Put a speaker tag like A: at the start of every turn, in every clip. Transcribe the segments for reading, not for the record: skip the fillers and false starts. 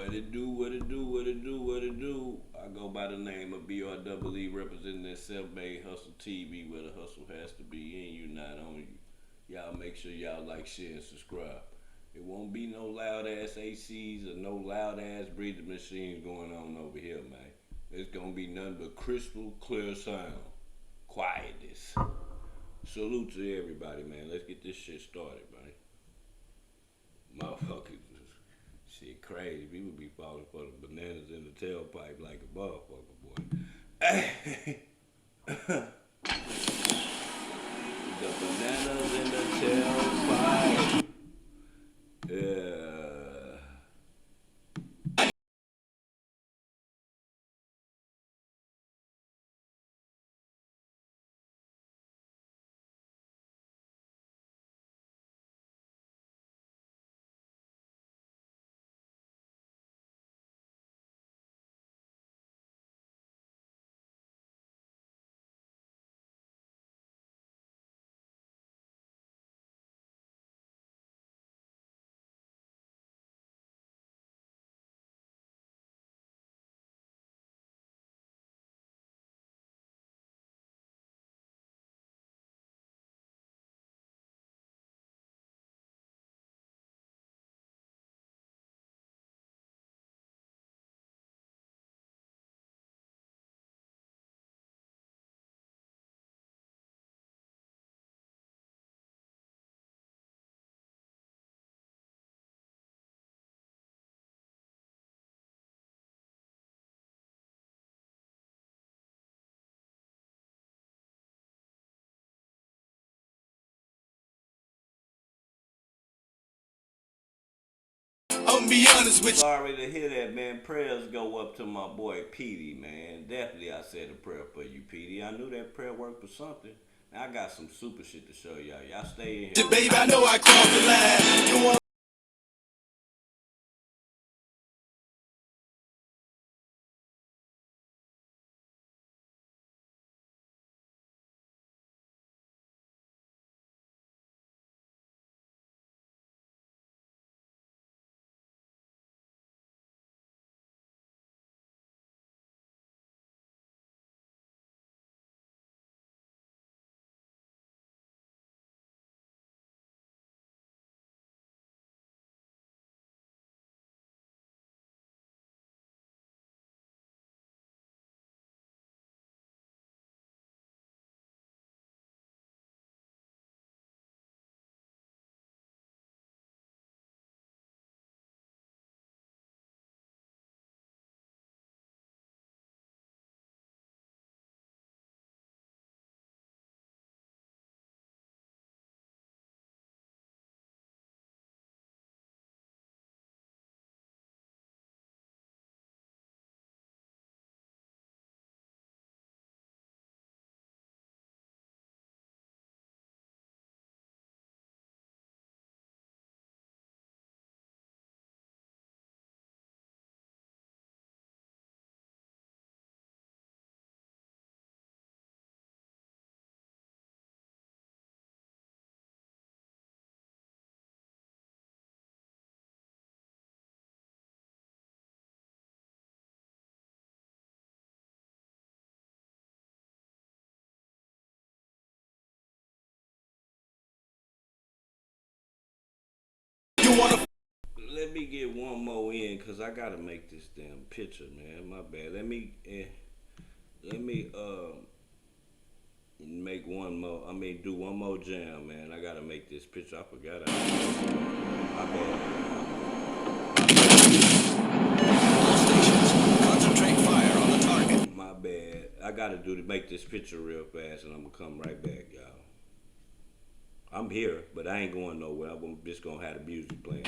A: What it do, what it do, what it do, what it do. I go by the name of BREE representing that self-made hustle TV where the hustle has to be in you, not on you. Y'all make sure y'all like, share, and subscribe. It won't be no loud ass ACs or no loud ass breathing machines going on over here, man. It's gonna be nothing but crystal clear sound. Quietness. Salute to everybody, man. Let's get this shit started, man. Motherfuckers. Shit crazy. People be falling for the bananas in the tailpipe like a motherfucker, boy. The bananas in the tailpipe. Yeah. I'm gonna be honest with you. Sorry to hear that, man. Prayers go up to my boy Petey, man. Definitely I said a prayer for you, Petey. I knew that prayer worked for something. Now I got some super shit to show y'all. Y'all stay in here. Baby, I know I crossed the line. You want let me get one more in, cause I gotta make this damn picture, man. My bad. Let me make one more. Do one more jam, man. I gotta make this picture. I forgot. My bad. Concentrate fire on the target. My bad. I gotta make this picture real fast, and I'm gonna come right back, y'all. I'm here, but I ain't going nowhere. I'm just gonna have the music playing.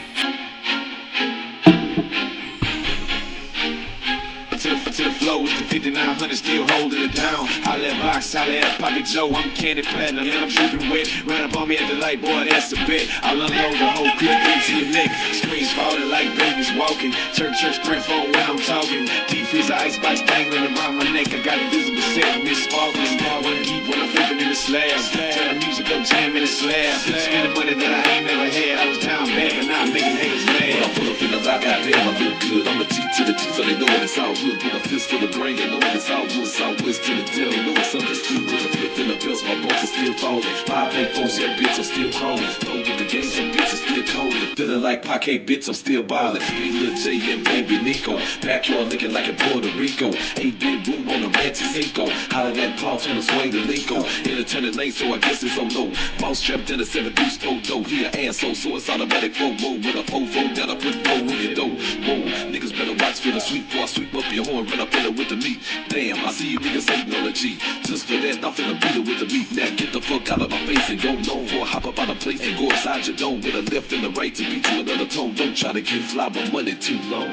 A: To the flow with the 5900 still holding it down. I let box, I let Pocket Joe, I'm candy platinum and I'm dripping wet. Run up on me at the light, boy, that's a bet. I'll unload the whole clip into your neck. Screens falling like babies walking. Church print phone when I'm talking. Deep freezer icebox dangling around my neck. I got a visible set, Miss Sparkling. One deep when I'm flipping in the slab. Turn the music
B: go jam in the slab. Spending money that I ain't never had. I was down bad, but now I'm making haters mad. When I pull up in the lot, goddamn, I look good. I'm a T to the T, so they know that it's all good. With a fist full of brain, they know that it's all good. Southwest to the deal, know it's understood. With a flip in the pills, my bones are still falling. 5-8-4, yeah, bitch, I'm still crawling. Throw with the game, some bitches still calling. Feeling like Paquet, bitch, I'm still ballin'. Big Lil J and baby Nico. Backyard looking like in Puerto Rico. 8-bit boom on the Ranty Cinco. Holla that pulse on the swing to Linko. In a turning lane, so I guess it's so low. Boss trapped in a 7 deuce though. He an asshole, so it's automatic FOMO. With a fofo that I put four in your dough. Whoa, niggas better watch for the sweet before I sweep up your horn, run up in it with the meat. Damn, I see you niggas hating on the G. Just for that, I'm finna beat it with the meat. Now get the fuck out of my face and go low. Before I hop up out of place and go inside your dome. With a left and a right to beat you another tone. Don't try to get fly, my money too long.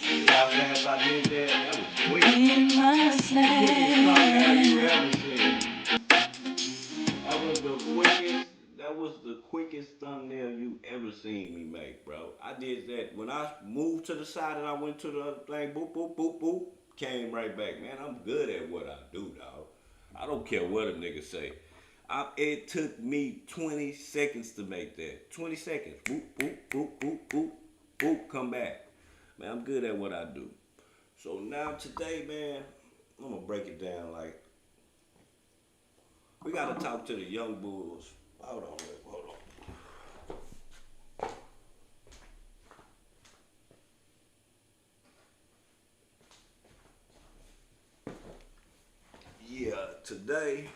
A: In my That was the quickest thumbnail you ever seen me make, bro. I did that when I moved to the side and I went to the other thing. Boop, boop, boop, boop. Came right back, man. I'm good at what I do, dog. I don't care what a nigga say. It took me 20 seconds to make that. 20 seconds. Boop, boop, boop, boop, boop, boop. Come back. Man, I'm good at what I do. So now today, man, I'm gonna break it down like we gotta talk to the young bulls. Hold on. Yeah, today,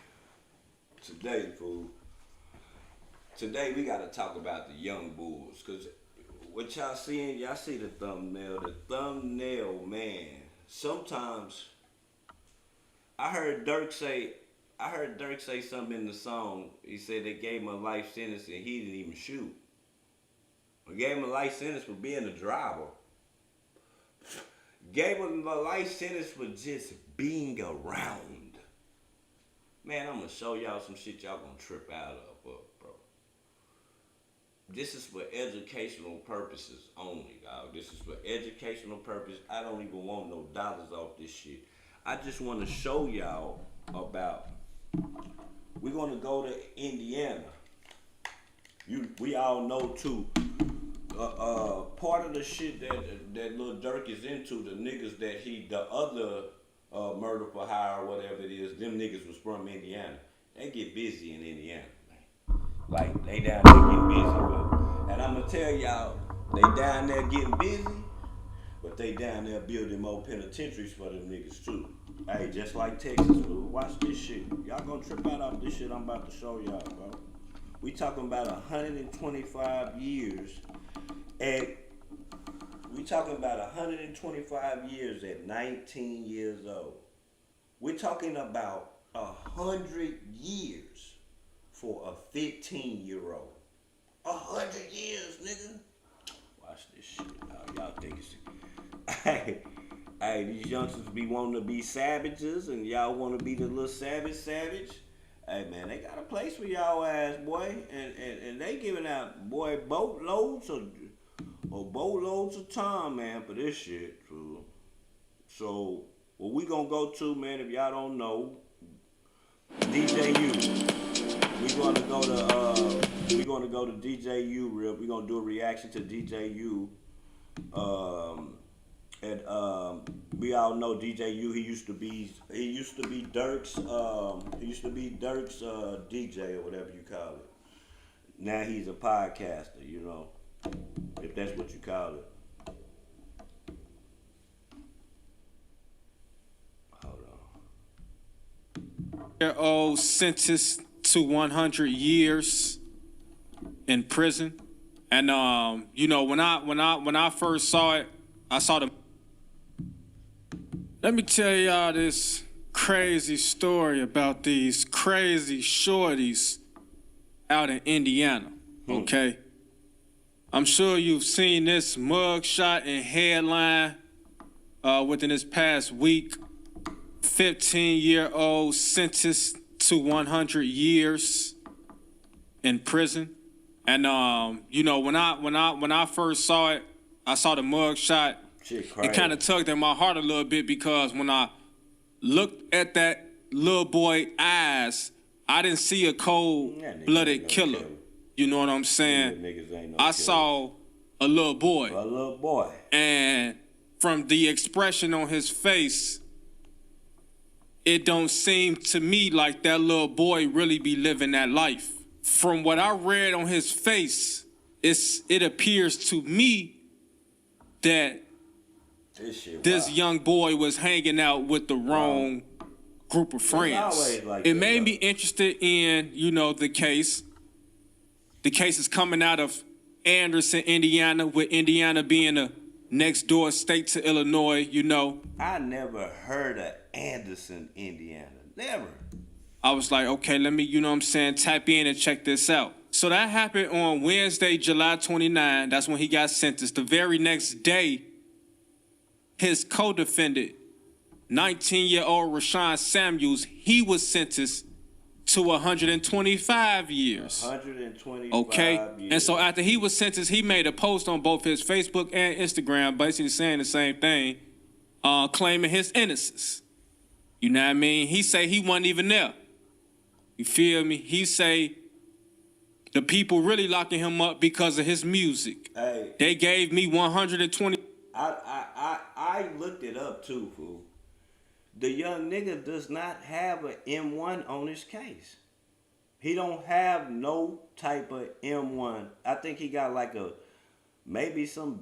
A: fool. Today we gotta talk about the young bulls, cause what y'all seeing, y'all see the thumbnail. The thumbnail, man. Sometimes I heard Dirk say something in the song. He said they gave him a life sentence and he didn't even shoot. They gave him a life sentence for being a driver. Gave him a life sentence for just being around. Man, I'm gonna show y'all some shit y'all gonna trip out of, bro. This is for educational purposes only, dog. This is for educational purpose. I don't even want no dollars off this shit. I just want to show y'all about. We're gonna go to Indiana. We all know too. Part of the shit that Lil Durk is into, the niggas that the other murder for hire or whatever it is, them niggas was from Indiana. They get busy in Indiana, man. Like they down there getting busy, and I'm gonna tell y'all, they down there getting busy, but they down there building more penitentiaries for them niggas too. Hey, just like Texas, bro. Watch this shit. Y'all gonna trip out off this shit I'm about to show y'all, bro. We talking about 125 years we talking about 125 years at 19 years old. We're talking about 100 years for a 15-year-old. 100 years, nigga. Watch this shit, y'all think it's... Hey, these youngsters be wanting to be savages, and y'all want to be the little savage. Hey, man, they got a place for y'all ass, boy. And they giving out, boy, boatloads of time, man, for this shit, fool. So, what we gonna go to, man, if y'all don't know, DJU. We're gonna go to DJU real. We're gonna do a reaction to DJU. We all know DJU. He used to be Dirk's DJ or whatever you call it. Now he's a podcaster, you know, if that's what you call it. Hold on.
C: Year-old sentenced to 100 years in prison, and you know, when I first saw it, I saw the. Let me tell y'all this crazy story about these crazy shorties out in Indiana, okay? I'm sure you've seen this mugshot and headline within this past week. 15-year-old sentenced to 100 years in prison. And you know, when I first saw it, I saw the mugshot. It kind of tugged at my heart a little bit, because when I looked at that little boy eyes I didn't see a cold-blooded killer. You know what I'm saying? I saw a little boy.
A: A little boy.
C: And from the expression on his face, it don't seem to me like that little boy really be living that life. From what I read on his face, it appears to me that this young boy was hanging out with the wrong group of friends. It made me interested in, the case. The case is coming out of Anderson, Indiana, with Indiana being a next door state to Illinois,
A: I never heard of Anderson, Indiana. Never.
C: I was like, okay, let me, tap in and check this out. So that happened on Wednesday, July 29. That's when he got sentenced. The very next day, his co-defendant, 19-year-old Rashawn Samuels, he was sentenced to 125 years.
A: 125
C: okay?
A: years.
C: And so after he was sentenced, he made a post on both his Facebook and Instagram basically saying the same thing, claiming his innocence. You know what I mean? He say he wasn't even there. You feel me? He say the people really locking him up because of his music.
A: Hey.
C: They gave me 120.
A: I looked it up too, fool. The young nigga does not have an M1 on his case. He don't have no type of M1. I think he got like maybe some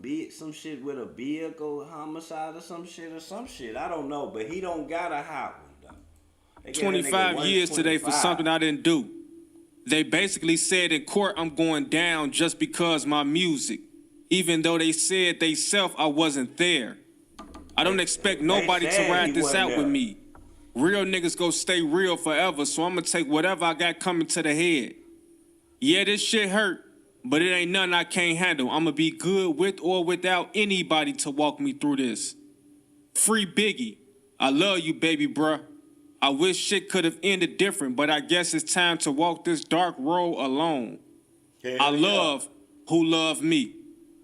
A: shit with a vehicle homicide or some shit. I don't know, but he don't got a hot one though.
C: 25 years today for something I didn't do. They basically said in court I'm going down just because my music, even though they said they self I wasn't there. I don't expect nobody to ride this out with me. Real niggas go stay real forever, so I'm gonna take whatever I got coming to the head. Yeah, this shit hurt, but it ain't nothing I can't handle. I'm gonna be good with or without anybody to walk me through this. Free Biggie. I love you, baby bruh. I wish shit could have ended different, but I guess it's time to walk this dark road alone. I love who love me.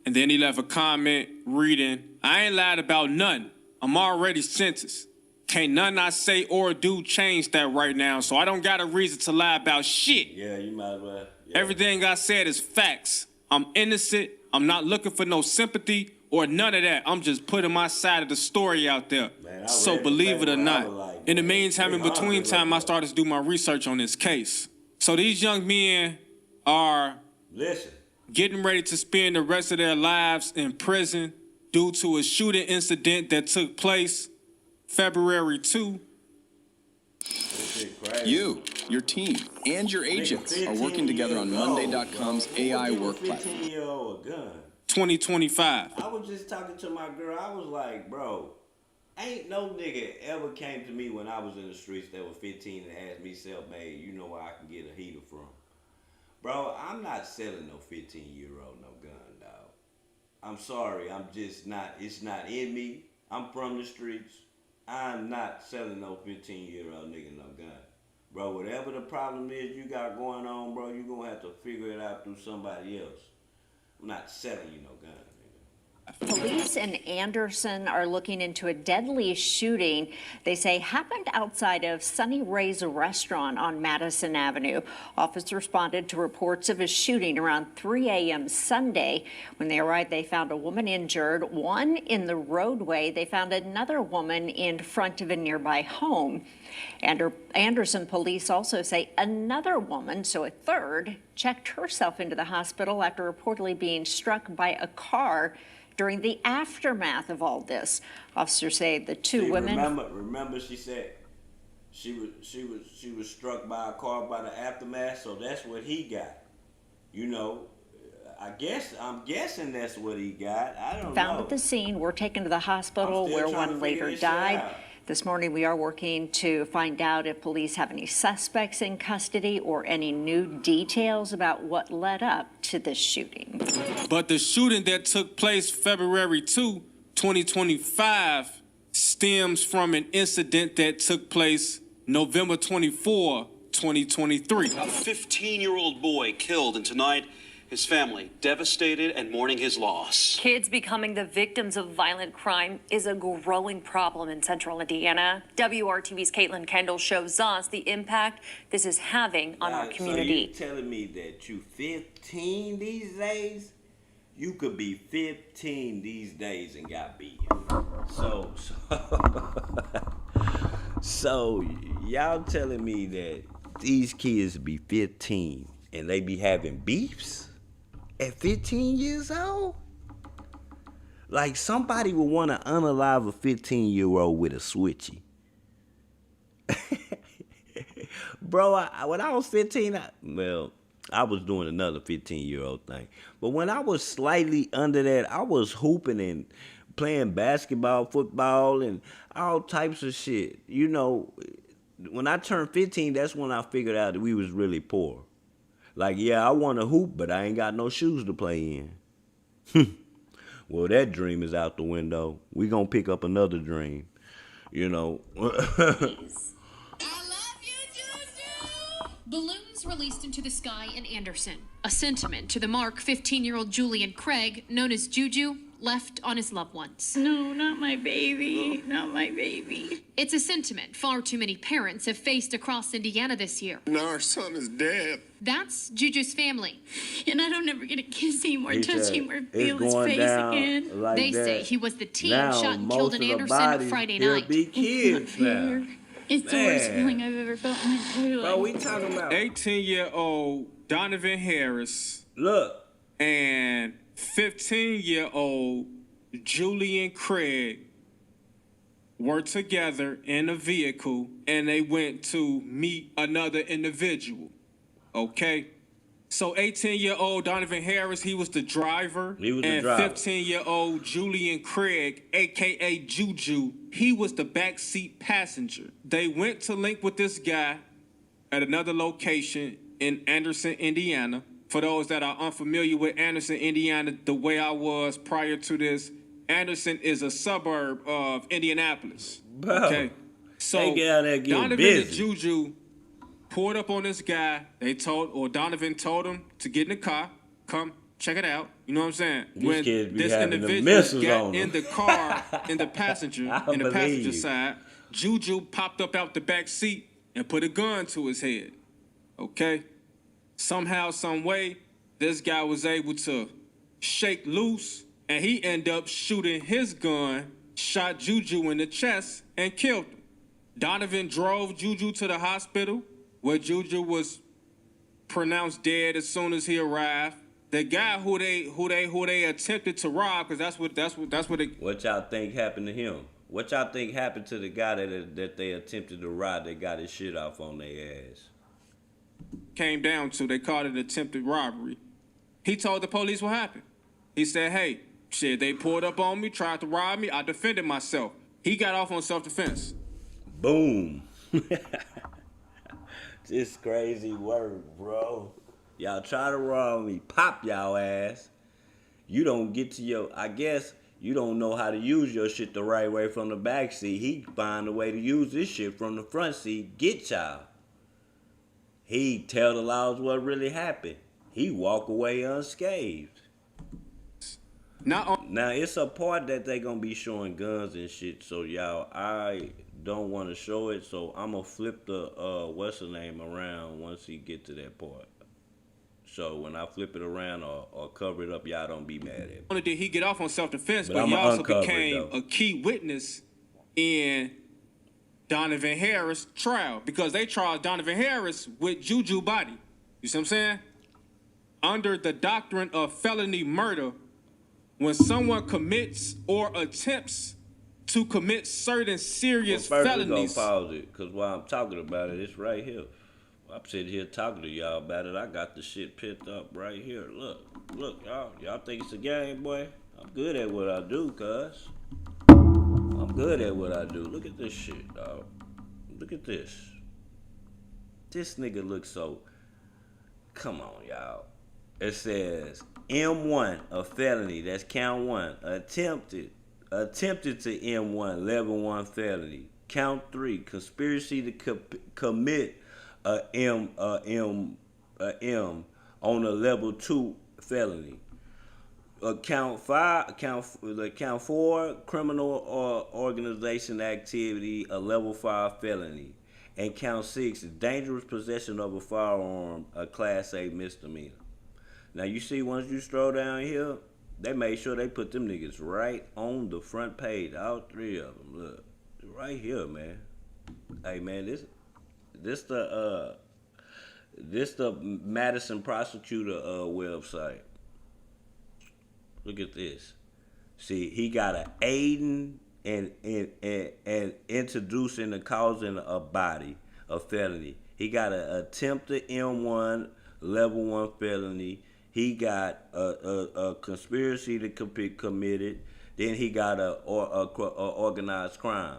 C: And then he left a comment reading, I ain't lied about nothing. I'm already sentenced. Can't nothing I say or do change that right now, so I don't got a reason to lie about shit.
A: Yeah, you might as well. Yeah.
C: Everything I said is facts. I'm innocent. I'm not looking for no sympathy or none of that. I'm just putting my side of the story out there.
A: Man,
C: so believe it or not. In the meantime, in between time, I started to do my research on this case. So these young men are getting ready to spend the rest of their lives in prison due to a shooting incident that took place February 2.
D: You, your team, and your agents are working together on Monday.com's AI work platform.
C: 2025.
A: I was just talking to my girl. I was like, bro, ain't no nigga ever came to me when I was in the streets that was 15 and asked me, self-made, you know where I can get a heater from. Bro, I'm not selling no 15-year-old no gun, dog. I'm sorry, I'm just not, it's not in me. I'm from the streets. I'm not selling no 15-year-old nigga no gun. Bro, whatever the problem is you got going on, bro, you're going to have to figure it out through somebody else. I'm not selling you no gun.
E: Police in Anderson are looking into a deadly shooting they say happened outside of Sunny Ray's restaurant on Madison Avenue. Officers responded to reports of a shooting around 3 a.m. Sunday. When they arrived, they found a woman injured, one in the roadway. They found another woman in front of a nearby home. Anderson police also say another woman, so a third, checked herself into the hospital after reportedly being struck by a car during the aftermath of all this. Officers say the two women.
A: Remember, she said she was struck by a car by the aftermath. So that's what he got. You know, I'm guessing that's what he got. I don't know.
E: Found at the scene, were taken to the hospital where one later died. This morning, we are working to find out if police have any suspects in custody or any new details about what led up to this shooting.
C: But the shooting that took place February 2, 2025, stems from an incident that took place November 24, 2023.
F: A 15-year-old boy killed, and tonight, his family devastated and mourning his loss.
G: Kids becoming the victims of violent crime is a growing problem in central Indiana. WRTV's Caitlin Kendall shows us the impact this is having on our community.
A: So you telling me that you 15 these days? You could be 15 these days and got beat. So y'all telling me that these kids be 15 and they be having beefs at 15 years old? Like somebody would want to unalive a 15-year-old with a switchy. Bro, when I was 15, I was doing another 15-year-old thing. But when I was slightly under that, I was hooping and playing basketball, football, and all types of shit. You know, when I turned 15, that's when I figured out that we was really poor. Like, yeah, I want to hoop, but I ain't got no shoes to play in. Well, that dream is out the window. We gonna pick up another dream, you know.
H: Balloons released into the sky in Anderson. A sentiment to the mark 15-year-old Julian Craig, known as Juju, left on his loved ones.
I: No, not my baby. Not my baby.
H: It's a sentiment far too many parents have faced across Indiana this year.
J: Now our son is dead.
H: That's Juju's family.
I: And I don't ever get to kiss him or touch him or feel his
A: going
I: face
A: down
I: again.
A: like
H: They
A: that.
H: say he was the teen
A: Now,
H: shot and killed in
A: most of the
H: Anderson
A: bodies
H: Friday
A: still
H: night.
A: be kids now.
I: It's the worst feeling I've ever felt in my entire life.
A: Bro, we talking about
C: 18-year-old Donovan Harris.
A: Look.
C: And 15-year-old Julian Craig were together in a vehicle and they went to meet another individual. Okay? So 18-year-old Donovan Harris, he was the driver.
A: He was the
C: and
A: driver.
C: 15-year-old Julian Craig, a.k.a. Juju, he was the backseat passenger. They went to link with this guy at another location in Anderson, Indiana. For those that are unfamiliar with Anderson, Indiana, the way I was prior to this, Anderson is a suburb of Indianapolis.
A: Bro,
C: okay? So
A: they get out there getting
C: Donovan
A: busy.
C: and Juju poured up on this guy. Donovan told him to get in the car, come check it out. You know what I'm saying?
A: These
C: when
A: kids be
C: this
A: having the
C: individual
A: missiles
C: got
A: on
C: in
A: them.
C: the car, in the passenger
A: you.
C: side, Juju popped up out the back seat and put a gun to his head. Okay? Somehow, some way, this guy was able to shake loose, and he ended up shooting his gun, shot Juju in the chest, and killed him. Donovan drove Juju to the hospital, where Juju was pronounced dead as soon as he arrived. The guy who they attempted to rob, because that's what they.
A: What y'all think happened to him? What y'all think happened to the guy that they attempted to rob? They got his shit off on their ass.
C: Came down to, they called it attempted robbery. He told the police what happened. He said, hey, shit, they pulled up on me, tried to rob me, I defended myself. He got off on self-defense.
A: Boom. Just crazy work, bro. Y'all try to rob me, pop y'all ass. You don't get to I guess you don't know how to use your shit the right way from the back seat. He find a way to use this shit from the front seat, get y'all. He tell the laws what really happened. He walk away unscathed. Now it's a part that they gonna be showing guns and shit. So y'all, I don't want to show it. So I'm gonna flip the what's the name around once he get to that part. So when I flip it around or cover it up, y'all don't be mad at me.
C: Not only did he get off on self-defense, but
A: I'ma
C: he also
A: uncover it,
C: became
A: though.
C: a key witness in Donovan Harris' trial, because they tried Donovan Harris with Juju body. You see what I'm saying? Under the doctrine of felony murder, when someone commits or attempts to commit certain serious
A: Well, first
C: felonies.
A: we gonna pause it, because while I'm talking about it, it's right here. I'm sitting here talking to y'all about it. I got the shit picked up right here. Look, y'all think it's a game, boy? I'm good at what I do, cuz. I'm good at what I do. Look at this shit, dog. Look at this. This nigga looks so. Come on, y'all. It says M1, a felony. That's count one. Attempted to M1, level 1 felony. Count 3, conspiracy to commit a M on a level 2 felony. Count 4, criminal or organization activity, a level 5 felony. And count 6, dangerous possession of a firearm, a class A misdemeanor. Now you see, once you stroll down here, they made sure they put them niggas right on the front page, all 3 of them. Look, right here, man. Hey, man, this the Madison prosecutor website. Look at this. See, he got a aiding and introducing and causing a body, a felony. He got an attempted M1 level 1 felony. He got a conspiracy to committed. Then he got a organized crime.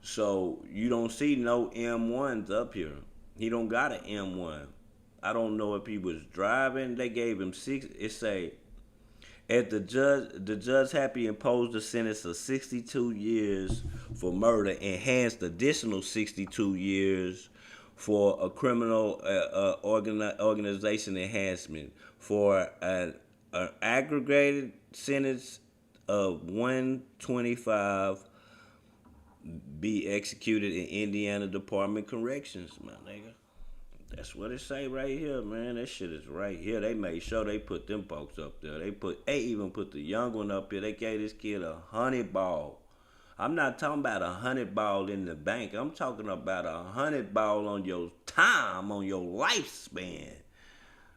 A: So you don't see no M1s up here. He don't got an M1. I don't know if he was driving. They gave him 6. It say, the judge happy imposed a sentence of 62 years for murder, enhanced additional 62 years for a criminal organization enhancement, for an aggregated sentence of 125 be executed in Indiana Department of Corrections, my nigga. That's what it say right here, man. That shit is right here. They made sure they put them folks up there. They even put the young one up here. They gave this kid a 100 ball. I'm not talking about a 100 ball in the bank. I'm talking about a 100 ball on your time, on your lifespan.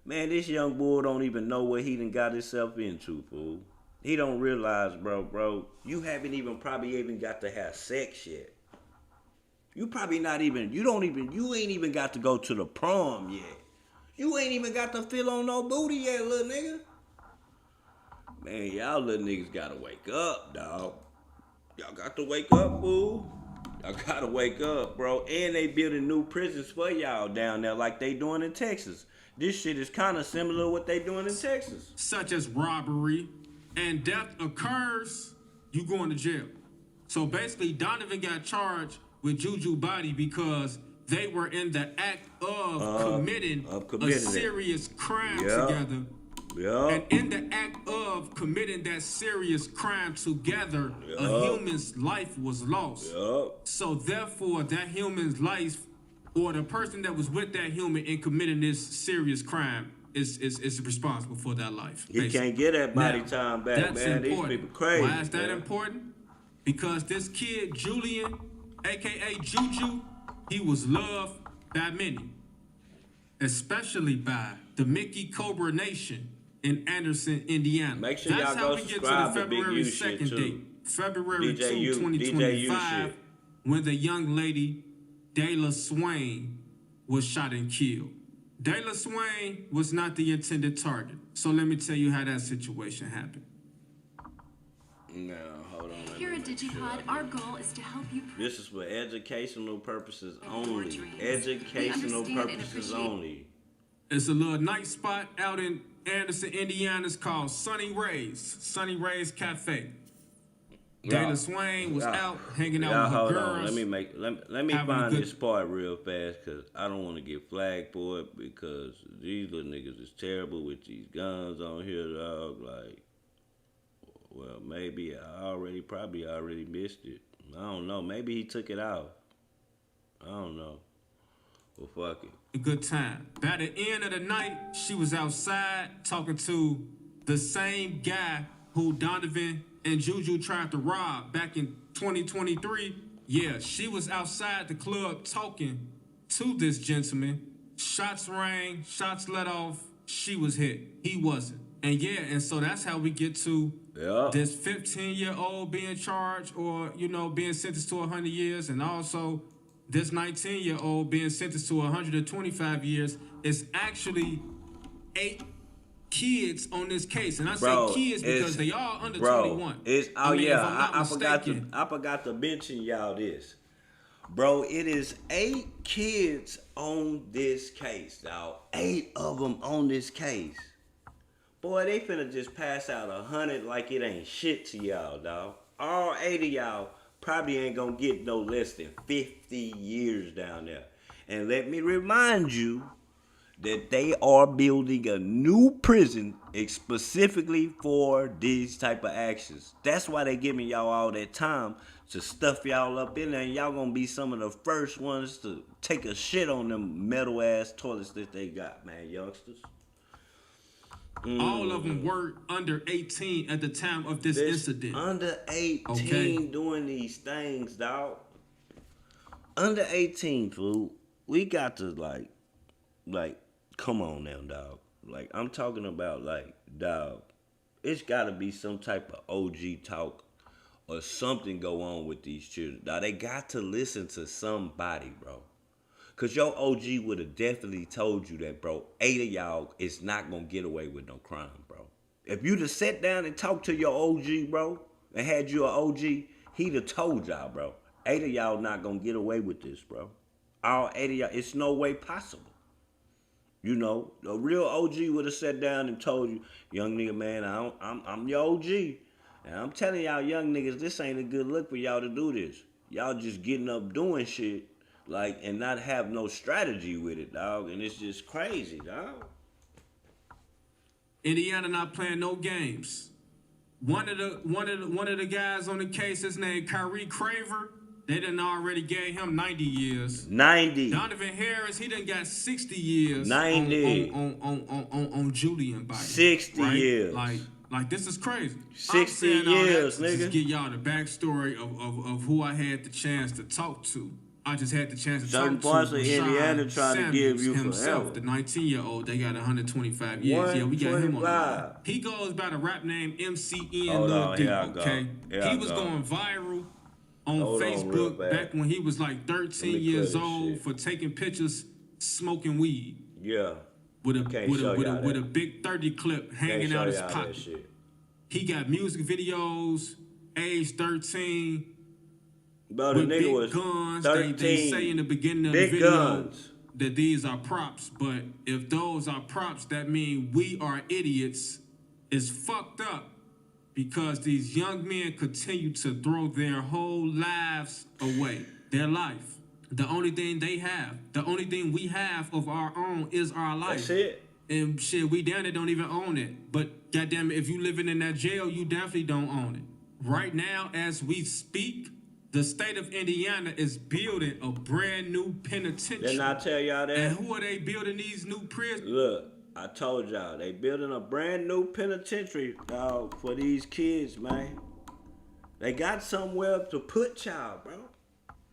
A: Man, this young boy don't even know what he done got himself into, fool. He don't realize, bro, you probably even got to have sex yet. You ain't even got to go to the prom yet. You ain't even got to feel on no booty yet, little nigga. Man, y'all little niggas gotta wake up, dog. Y'all got to wake up, fool. Y'all gotta wake up, bro. And they building new prisons for y'all down there like they doing in Texas. This shit is kind of similar to what they doing in Texas.
C: Such as robbery and death occurs, you going to jail. So basically, Donovan got charged with Juju body because they were in the act of committing a serious crime together.
A: Yeah.
C: And in the act of committing that serious crime together, a human's life was lost. So therefore, that human's life, or the person that was with that human in committing this serious crime, is responsible for that life.
A: He can't get that body time back, man. These people crazy.
C: Why is that important? Because this kid, Julian, a.k.a. Juju, he was loved by many, especially by the Mickey Cobra Nation in Anderson, Indiana.
A: Make sure
C: That's
A: y'all
C: how
A: go
C: we get to
A: subscribe
C: the
A: to Big
C: February
A: U shit
C: 2nd
A: too.
C: date, February 2,
A: DJU
C: 2025,
A: shit.
C: when the young lady, Dayla Swain, was shot and killed. Dayla Swain was not the intended target. So let me tell you how that situation happened.
A: No, hold on.
I: Here at Digipod, our goal is to help you.
A: This is for educational purposes only. Educational purposes only.
C: It's a little night spot out in Anderson, Indiana. It's called Sunny Rays Cafe. Dayla Swain was out hanging out with her
A: hold
C: girls.
A: on. Let me find this part real fast, because I don't want to get flagged for it, because these little niggas is terrible with these guns on here, dog. Like, well, maybe I probably already missed it. I don't know. Maybe he took it out. I don't know. Well, fuck it.
C: A good time. By the end of the night, she was outside talking to the same guy who Donovan and Juju tried to rob back in 2023. Yeah, she was outside the club talking to this gentleman. Shots rang, shots let off. She was hit. He wasn't. And so that's how we get to this 15-year-old being charged, or, being sentenced to 100 years, and also this 19-year-old being sentenced to 125 years. Is actually 8 kids on this case, and I say kids because they are under 21.
A: I forgot to mention y'all this, bro. It is 8 kids on this case, dog. 8 of them on this case. Boy, they finna just pass out 100 like it ain't shit to y'all, dog. All 8 of y'all probably ain't gonna get no less than 50 years down there. And let me remind you that they are building a new prison specifically for these type of actions. That's why they giving y'all all that time to stuff y'all up in there, and y'all gonna be some of the first ones to take a shit on them metal ass toilets that they got, man, youngsters.
C: All of them were under 18 at the time of this incident.
A: Under 18 doing these things, dog. Under 18, fool. We got to like, come on now, dog. Like, I'm talking about, like, dog, it's got to be some type of OG talk or something go on with these children. Now, they got to listen to somebody, bro. Because your OG would have definitely told you that, bro, 8 of y'all is not going to get away with no crime, bro. If you'd have sat down and talked to your OG, bro, and had you an OG, he'd have told y'all, bro, 8 of y'all not going to get away with this, bro. All 8 of y'all, it's no way possible. You know, a real OG would have sat down and told you, young nigga, man, I'm your OG. And I'm telling y'all young niggas, this ain't a good look for y'all to do this. Y'all just getting up doing shit, like, and not have no strategy with it, dog. And it's just crazy, dog.
C: Indiana not playing no games. One of the guys on the case is named Kyrie Craver. They done already gave him 90 years.
A: 90.
C: Donovan Harris, he done got 60 years
A: 90.
C: on Julian body.
A: 60
C: right?
A: years.
C: Like this is crazy.
A: 60 years, nigga.
C: Just give y'all the backstory of who I had the chance to talk to. I just had the chance to
A: certain
C: talk to
A: parts of Indiana trying to give you
C: himself,
A: forever.
C: the 19-year-old. They got 125 years. Yeah, we got him on the line. He goes by the rap name MCN Lil Dee. Okay, he was going viral on Facebook back when he was like 13 years old for taking pictures smoking weed.
A: Yeah.
C: With a big 30 clip hanging out his pocket. He got music videos, age 13.
A: Bro, the nigga was
C: guns.
A: 13.
C: They say in the beginning of the video that these are props, but if those are props, that means we are idiots. It's fucked up because these young men continue to throw their whole lives away. Their life. The only thing they have, the only thing we have of our own is our life.
A: That's it.
C: And shit, we down there don't even own it. But goddamn it, if you living in that jail, you definitely don't own it. Right now, as we speak, the state of Indiana is building a brand new penitentiary.
A: Didn't I tell y'all that?
C: And who are they building these new prisons?
A: Look, I told y'all, they building a brand new penitentiary, dog, for these kids, man. They got somewhere to put y'all, bro.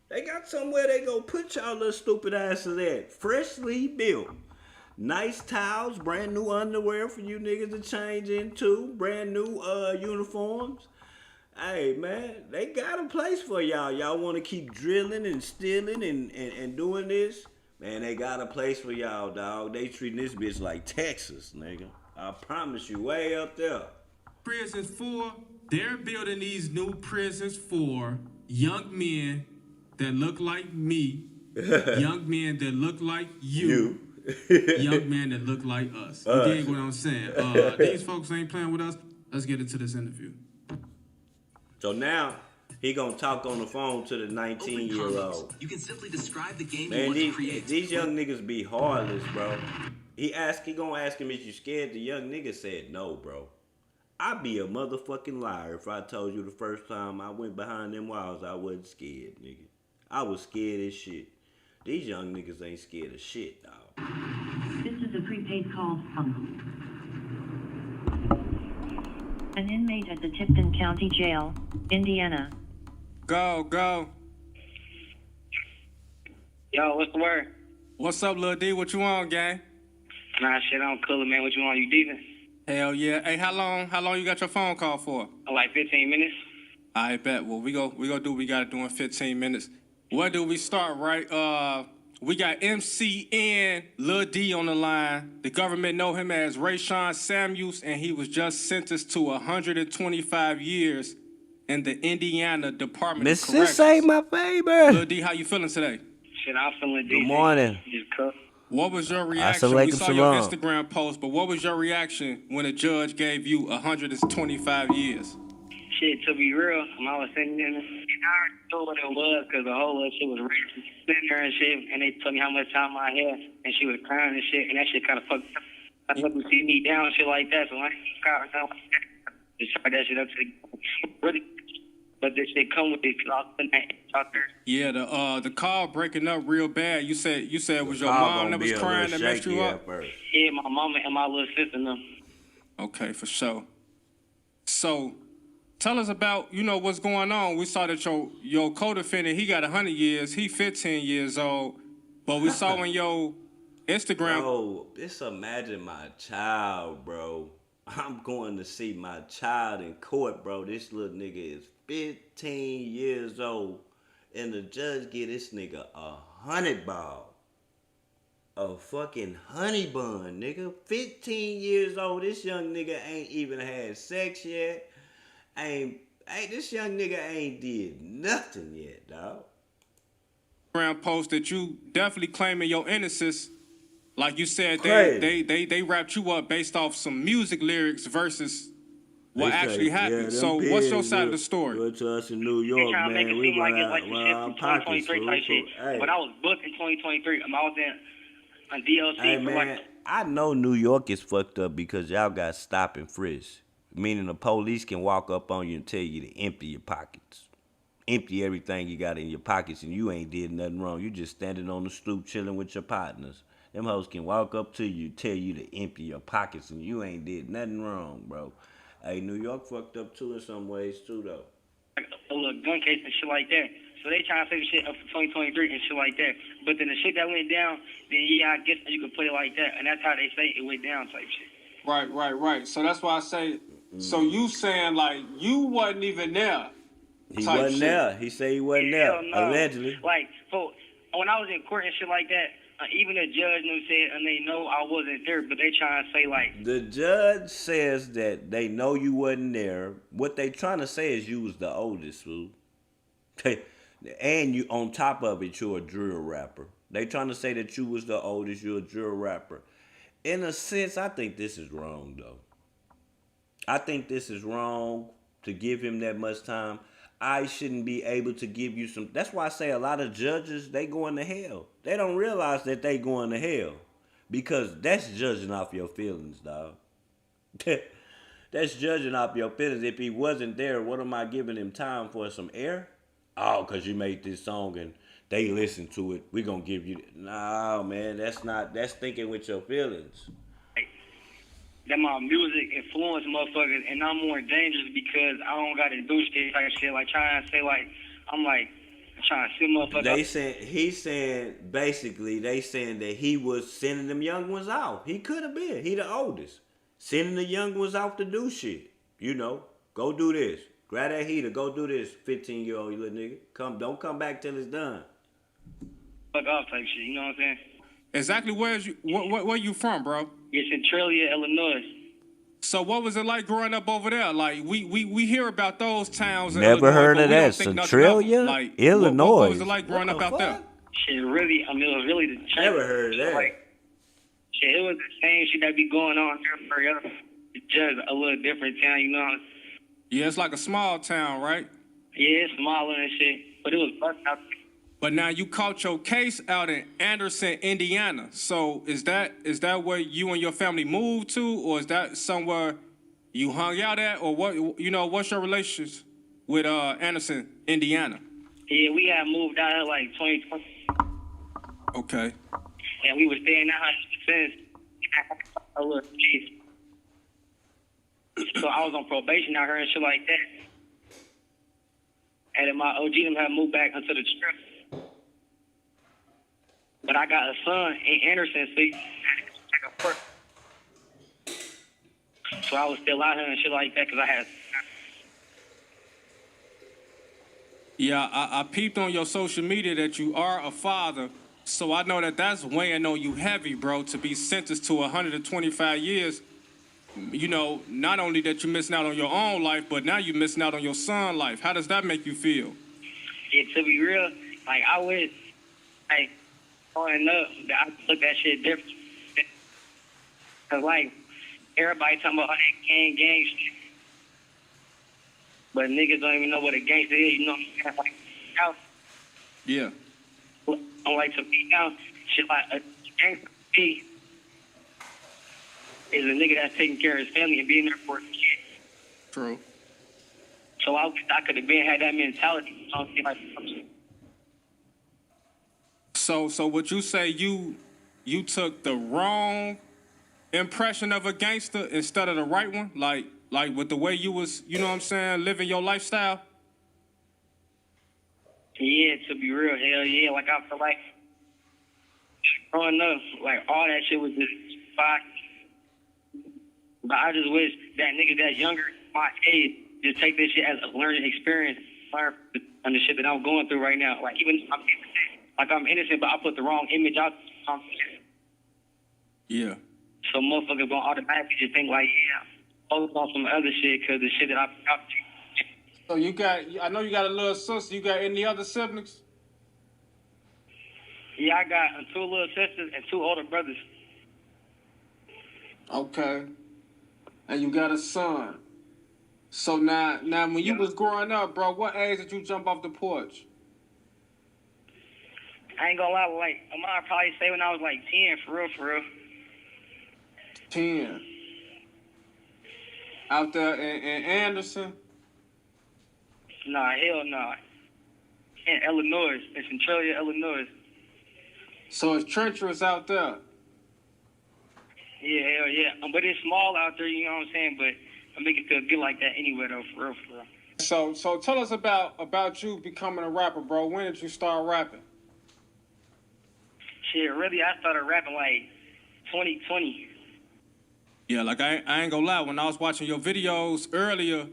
A: They got somewhere they go put y'all little stupid asses at. Freshly built. Nice towels, brand new underwear for you niggas to change into, brand new uniforms. Hey, man, they got a place for y'all. Y'all want to keep drilling and stealing and doing this? Man, they got a place for y'all, dog. They treating this bitch like Texas, nigga. I promise you, way up there.
C: Prisons for, they're building these new prisons for young men that look like me, young men that look like you. Young men that look like us. You dig what I'm saying? These folks ain't playing with us. Let's get into this interview.
A: So now he gonna talk on the phone to the 19-year-old.
J: You can simply describe the game
A: man,
J: you want to create.
A: These young niggas be heartless, bro. He gonna ask him, is you scared? The young nigga said no, bro. I'd be a motherfucking liar if I told you the first time I went behind them walls I wasn't scared, nigga. I was scared as shit. These young niggas ain't scared of shit, dog.
K: This is a prepaid call from an inmate at the Tipton County Jail, Indiana.
C: Go.
L: Yo, what's the word?
C: What's up, Lil Dee? What you on, gang?
L: Nah, shit, I'm coolin', man. What you on? You deepin'?
C: Hell yeah. Hey, how long you got your phone call for?
L: Like 15 minutes.
C: I bet. Well, we go do what we gotta do in 15 minutes. Where do we start, right? We got MCN Lil Dee on the line. The government know him as Rashawn Samuels, and he was just sentenced to 125 years in the Indiana Department of Corrections.
A: This ain't my favor.
C: Lil Dee, how you feeling today?
L: Shit, I'm feeling decent.
A: Good morning.
L: Just cook.
C: What was your reaction? We saw your Instagram post, but what was your reaction when a judge gave you 125 years?
L: Shit, to be real, I was sitting there and I already knew what it was because the whole shit was racist. Sitting there and shit, and they told me how much time I had, and she was crying and shit, and that shit kind of fucked up. I let them see me down and shit like that, so I ain't crying or something like that. Just try that shit up to the really. But this shit come with it,
C: Yeah, the call breaking up real bad. You said it was your mom that was crying that messed you up?
L: Yeah, my mama and my little sister and them.
C: Okay, for sure. So, tell us about, what's going on. We saw that your co-defendant, he got 100 years. He 15 years old. But we saw on your Instagram.
A: Bro, just imagine my child, bro. I'm going to see my child in court, bro. This little nigga is 15 years old. And the judge get this nigga 100 ball. A fucking honey bun, nigga. 15 years old. This young nigga ain't even had sex yet. This young nigga ain't did nothing yet, dog.
C: Post that you definitely claiming your innocence. Like you said, they wrapped you up based off some music lyrics versus what actually happened.
A: Yeah,
C: so what's your side of the story?
A: Go to us in New York, man.
L: Make it
A: We
L: seem like
A: went
L: it's like
A: out,
L: the shit from 2023 type shit.
A: Hey.
L: But I was booked in 2023. I was in on DLC
A: Hey,
L: for
A: man, I know New York is fucked up because y'all got stop and frisk. Meaning the police can walk up on you and tell you to empty your pockets. Empty everything you got in your pockets and you ain't did nothing wrong. You just standing on the stoop chilling with your partners. Them hoes can walk up to you, tell you to empty your pockets and you ain't did nothing wrong, bro. Hey, New York fucked up too in some ways too, though.
L: a little gun case and shit like that. So they trying to say the shit up for 2023 and shit like that. But then the shit that went down, then yeah, I guess you could put it like that. And that's how they say it went down type shit.
C: Right. So that's why I say, so you saying like you wasn't even there.
A: He wasn't there. He said he wasn't there, allegedly.
L: Like, so when I was in court and shit like that, even the judge knew said, and they know I wasn't there, but they trying to say like.
A: The judge says that they know you wasn't there. What they trying to say is you was the oldest, fool. And you, on top of it, you're a drill rapper. They trying to say that you was the oldest, you're a drill rapper. In a sense, I think this is wrong, though. I think this is wrong to give him that much time. I shouldn't be able to give you some. That's why I say a lot of judges, they going to hell. They don't realize that they going to hell. Because that's judging off your feelings, dog. That's judging off your feelings. If he wasn't there, what am I giving him time for? Some air? Oh, because you made this song and they listen to it. We going to give you. No, man, that's thinking with your feelings.
L: That my music influence motherfuckers, and I'm more dangerous because I don't got to do shit type shit. Like trying to say like, I'm like trying to sit motherfuckers.
A: He's saying basically they saying that he was sending them young ones out. He could have been. He the oldest. Sending the young ones out to do shit. You know, go do this. Grab that heater. Go do this. 15-year-old little nigga. Don't come back till it's done.
L: Fuck off type shit. You know what I'm saying?
C: Exactly. Where you from, bro?
L: It's in Centralia, Illinois.
C: So what was it like growing up over there? Like we hear about those towns.
A: Never
C: Illinois,
A: heard of that. Centralia,
C: like,
A: Illinois.
C: What was it like growing up out there?
L: Shit, really. I mean, it was really the.
A: Never heard of that.
L: Like, shit, it was the same shit that be going on here for just a little different town, you know.
C: Yeah, it's like a small town, right?
L: Yeah, it's smaller and shit, but it was fucked out.
C: But now you caught your case out in Anderson, Indiana. So is that where you and your family moved to, or is that somewhere you hung out at, or what? You know, what's your relations with Anderson, Indiana?
L: Yeah, we had moved out here like 2020.
C: Okay.
L: And we was staying out here since a little piece. So I was on probation out here and shit like that. And then my OG them had moved back into the strip. But I got a son in Anderson, so I was still out here and shit like that because I had.
C: Yeah, I peeped on your social media that you are a father, so I know that that's weighing on you heavy, bro, to be sentenced to 125 years. You know, not only that you're missing out on your own life, but now you're missing out on your son's life. How does that make you feel?
L: Yeah, to be real, like I would, like. Growing up, I look at that shit different. Cause like everybody talking about all that gang shit. but niggas don't even know what a gangster is. You know what I'm saying? Like, now,
C: Yeah.
L: I'm like to me now, shit like a gangster P is a nigga that's taking care of his family and being there for his kid.
C: True.
L: So I could have been had that mentality. You know what I'm saying? Like,
C: So would you say you took the wrong impression of a gangster instead of the right one? Like with the way you was, you know what I'm saying, living your lifestyle?
L: yeah, to be real, hell yeah. Like I feel like growing up, like all that shit was just fine. But I just wish that niggas that's younger, my age, just take this shit as a learning experience, learn on the shit that I'm going through right now. Like even if I'm innocent, but I put the wrong image out.
C: Yeah.
L: So motherfuckers gonna automatically just think like, yeah, focus on some other shit because the shit that I put out.
C: So I know you got a little sister. You got any other siblings?
L: Yeah, I got 2 little sisters and 2 older brothers.
C: Okay. And you got a son. So now when you was growing up, bro, what age did you jump off the porch?
L: I ain't gonna lie, like, I'm gonna probably say when I was like 10, for real.
C: 10. Out there in Anderson?
L: Nah, hell nah. In Illinois, in Centralia, Illinois.
C: So it's treacherous out there.
L: Yeah, hell yeah. But it's small out there, you know what I'm saying? But I make it feel good like that anyway, though, for real.
C: So tell us about you becoming a rapper, bro. When did you start rapping?
L: Shit, really, I started rapping like 2020.
C: Yeah, like I ain't gonna lie. When I was watching your videos earlier,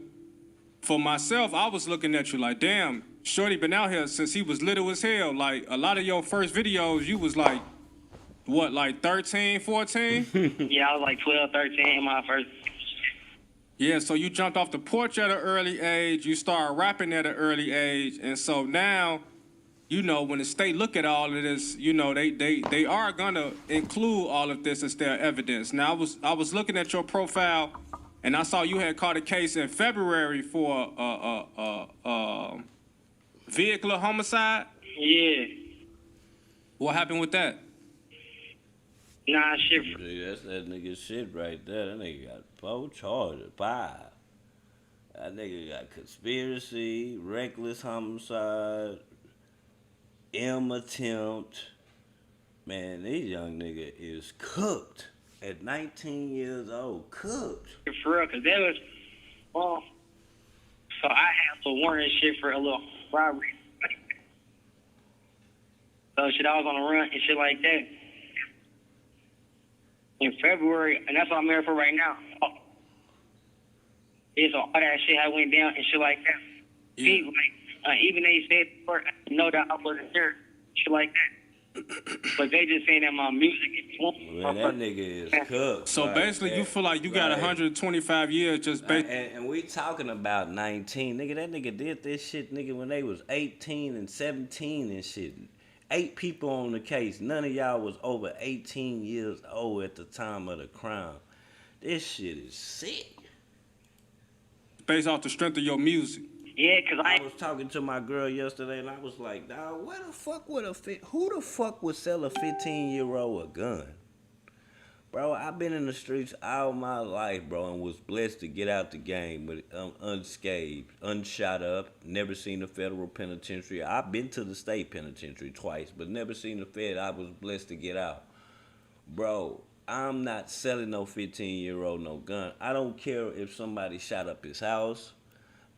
C: for myself, I was looking at you like, damn, Shorty been out here since he was little as hell. Like a lot of your first videos, you was like, what, like 13, 14?
L: Yeah, I was like 12, 13 in my first.
C: Yeah, so you jumped off the porch at an early age. You started rapping at an early age, and so now, you know, when the state look at all of this, you know, they are gonna include all of this as their evidence. Now, I was looking at your profile, and I saw you had caught a case in February for vehicular homicide.
L: Yeah.
C: What happened with that?
L: Nah, shit.
A: That's that nigga shit right there. That nigga got 4 charges, 5. That nigga got conspiracy, reckless homicide, attempt. Man, this young nigga is cooked at 19 years old. Cooked.
L: For real, because there was, so I had to warrant and shit for a little robbery. So shit, I was on the run and shit like that. In February, and that's what I'm here for right now. So all that shit had went down and shit like that.
C: Yeah.
L: Even they said, I know that I wasn't there, shit like that. But they just saying that my music is
A: Man, that nigga is cooked.
C: So
A: like,
C: basically, you feel like you got 125 years just based.
A: And we talking about 19. Nigga, that nigga did this shit, nigga, when they was 18 and 17 and shit. 8 people on the case. None of y'all was over 18 years old at the time of the crime. This shit is sick.
C: Based off the strength of your music.
L: Yeah, because
A: I was talking to my girl yesterday, and I was like, dawg, who the fuck would sell a 15-year-old a gun? Bro, I've been in the streets all my life, bro, and was blessed to get out the game with unscathed, unshot up, never seen a federal penitentiary. I've been to the state penitentiary twice, but never seen the Fed. I was blessed to get out. Bro, I'm not selling no 15-year-old no gun. I don't care if somebody shot up his house.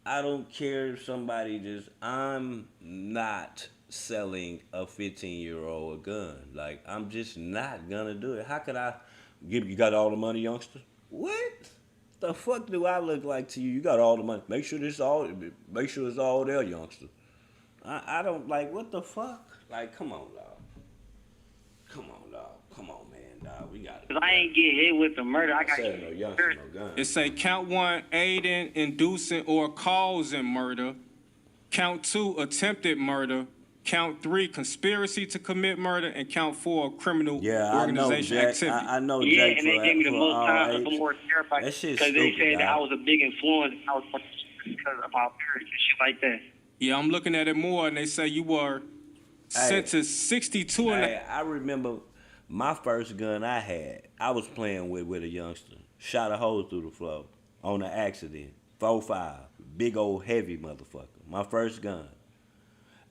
A: I don't care if somebody I'm not selling a 15-year-old a gun. Like, I'm just not gonna do it. How could I give you got all the money, youngster? What? The fuck do I look like to you? You got all the money. Make sure it's all there, youngster. I don't like what the fuck? Like, come on, dog. Come on, man, dog. We got it.
L: Because I ain't get hit with the murder. I got
A: no youngster, no gun.
C: It say count 1, aiding, inducing, or causing murder. Count 2, attempted murder. Count 3, conspiracy to commit murder. And count 4, criminal organization activity.
A: I know Jack.
L: Yeah, and they gave me the most time. I'm more terrified
A: that shit's
L: because they
A: stupid,
L: said that
A: dog.
L: I was a big influence. I was because of my parents and shit like that.
C: Yeah, I'm looking at it more, and they say you were sentenced 62 and
A: Hey, I remember my first gun I had. I was playing with a youngster. Shot a hole through the floor on an accident. 4.5, big old heavy motherfucker. My first gun.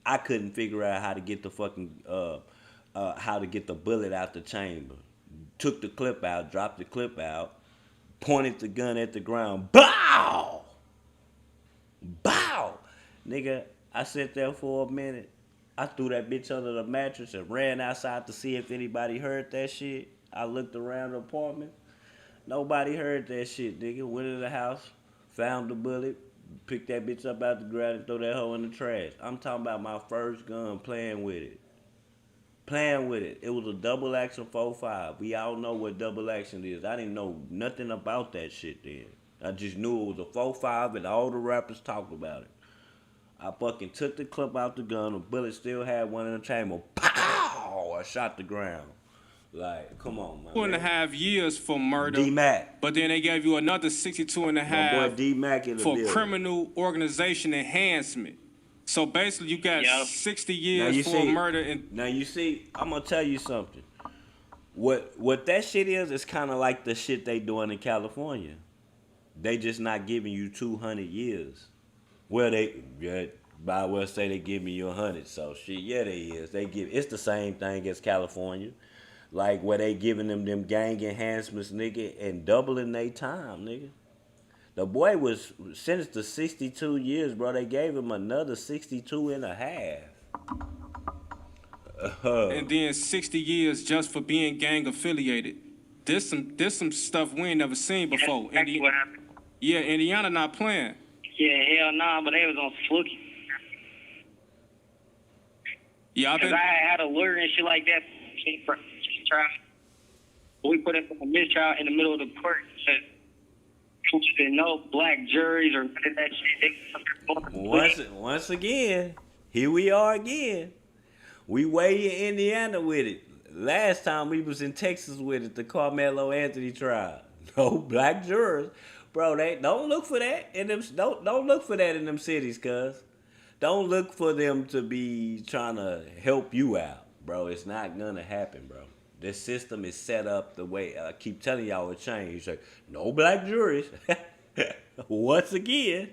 A: I couldn't figure out how to get the fucking how to get the bullet out the chamber. Took the clip out, dropped the clip out, pointed the gun at the ground. Bow! Bow! Nigga, I sat there for a minute. I threw that bitch under the mattress and ran outside to see if anybody heard that shit. I looked around the apartment. Nobody heard that shit, nigga. Went in the house, found the bullet, picked that bitch up out the ground and throw that hoe in the trash. I'm talking about my first gun, playing with it. Playing with it. It was a double action 4.5. We all know what double action is. I didn't know nothing about that shit then. I just knew it was a 4.5 and all the rappers talked about it. I fucking took the clip out the gun. The bullet still had one in the chamber. Pow! I shot the ground. Like, come on, man.
C: 2.5 years for murder.
A: D-Mac.
C: But then they gave you another 62 and a half
A: my boy D-Mac in the
C: for
A: building.
C: criminal organization enhancement. So basically, you got 60 years for murder. And
A: now you see, I'm gonna tell you something. What that shit is kind of like the shit they doing in California. They just not giving you 200 years. Well, by well say they give me you 100. So shit, yeah, they is. It's the same thing as California. Like where they giving them gang enhancements, nigga, and doubling their time, nigga. The boy was sentenced to 62 years, bro. They gave him another 62 and a half.
C: And then 60 years just for being gang affiliated. There's some stuff we ain't never seen before.
L: That's exactly what happened.
C: Yeah, Indiana not playing.
L: Yeah, hell nah, but they was on fluky.
C: Yeah,
L: Because I had a lawyer and shit like that. She trial. We put it for a mistrial in the middle of the court. No black juries or none of that shit.
A: Once again, here we are again. We way in Indiana with it. Last time we was in Texas with it, the Carmelo Anthony trial. No black jurors. Bro, they don't look for that in them. Don't look for that in them cities, cuz. Don't look for them to be trying to help you out, bro. It's not gonna happen, bro. This system is set up the way I keep telling y'all it changed. Like, no black juries. Once again.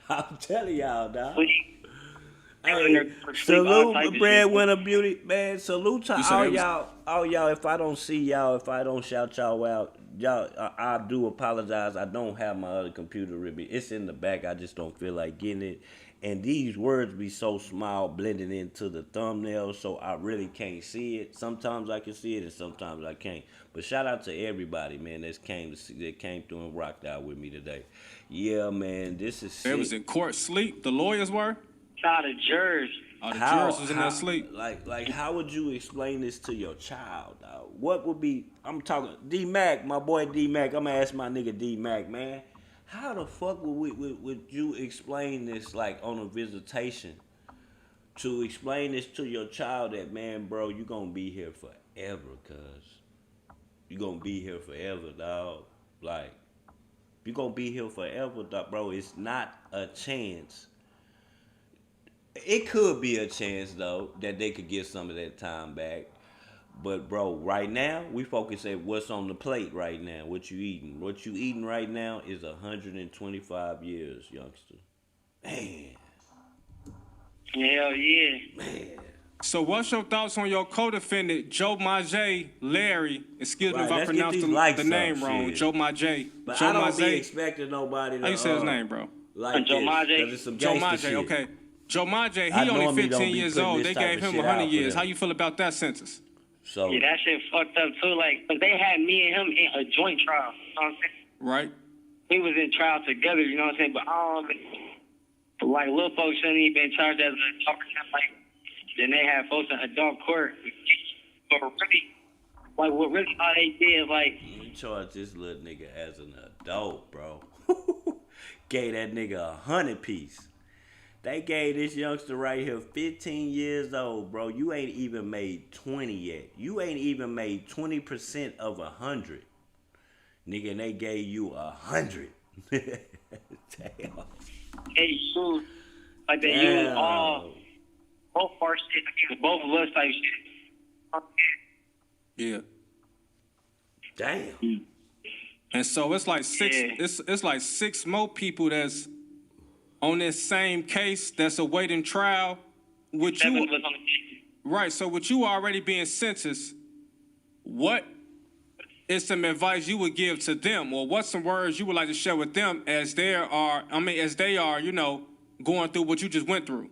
A: I'm telling y'all, dog. Hey, salute breadwinner beauty, man. Salute to all y'all. If I don't see y'all, if I don't shout y'all out, y'all, I do apologize. I don't have my other computer with me. It's in the back. I just don't feel like getting it. And these words be so small, blending into the thumbnail, so I really can't see it. Sometimes I can see it, and sometimes I can't. But shout out to everybody, man, that came through and rocked out with me today. Yeah, man, this is sick.
C: They was in court sleep. The lawyers were.
L: How the jurors.
C: Oh, the jurors was in their sleep.
A: Like, how would you explain this to your child, dog? What would be? I'm talking D-Mac, my boy D-Mac. I'm gonna ask my nigga D-Mac, man. How the fuck would you explain this, like, on a visitation? To explain this to your child that, man, bro, you gonna be here forever, cuz. You gonna be here forever, dog. Like, you gonna be here forever, dog, bro. It's not a chance. It could be a chance, though, that they could get some of that time back. But, bro, right now, we focus at what's on the plate right now, what you eating. What you eating right now is 125 years, youngster. Man.
L: Hell yeah.
A: Man.
C: So what's your thoughts on your co-defendant, Joe Majay Larry? Excuse me if I pronounced the name wrong.
A: Shit.
C: Joe Majay.
A: But
C: Joe
A: I don't
C: Majay.
A: be expecting nobody to...
C: How you say his name, bro?
A: Like
L: Joe Majay.
C: Joe Majay, okay. Joe Majay, he only 15 years old. They gave him 100 years. How you feel about that sentence?
A: So,
L: yeah, that shit fucked up too. Like, cause they had me and him in a joint trial. You know what I'm saying?
C: Right.
L: We was in trial together. You know what I'm saying? But like, little folks shouldn't even been charged as a talker. Like, then they had folks in adult court. But really, like, what really all they did, like,
A: you charge this little nigga as an adult, bro. Gave that nigga 100 piece. They gave this youngster right here 15 years old, bro. You ain't even made 20 yet. You ain't even made 20% of 100. Nigga, and they gave you 100. Damn.
L: They use like they use all both our shit against both of us type shit.
C: Yeah.
A: Damn.
C: And so it's like six.
L: Yeah.
C: It's like 6 more people that's on this same case that's awaiting trial. With
L: 7
C: you,
L: of us on the case.
C: right? So with you already being sentenced, what is some advice you would give to them, or what's some words you would like to share with them as they are, you know, going through what you just went through?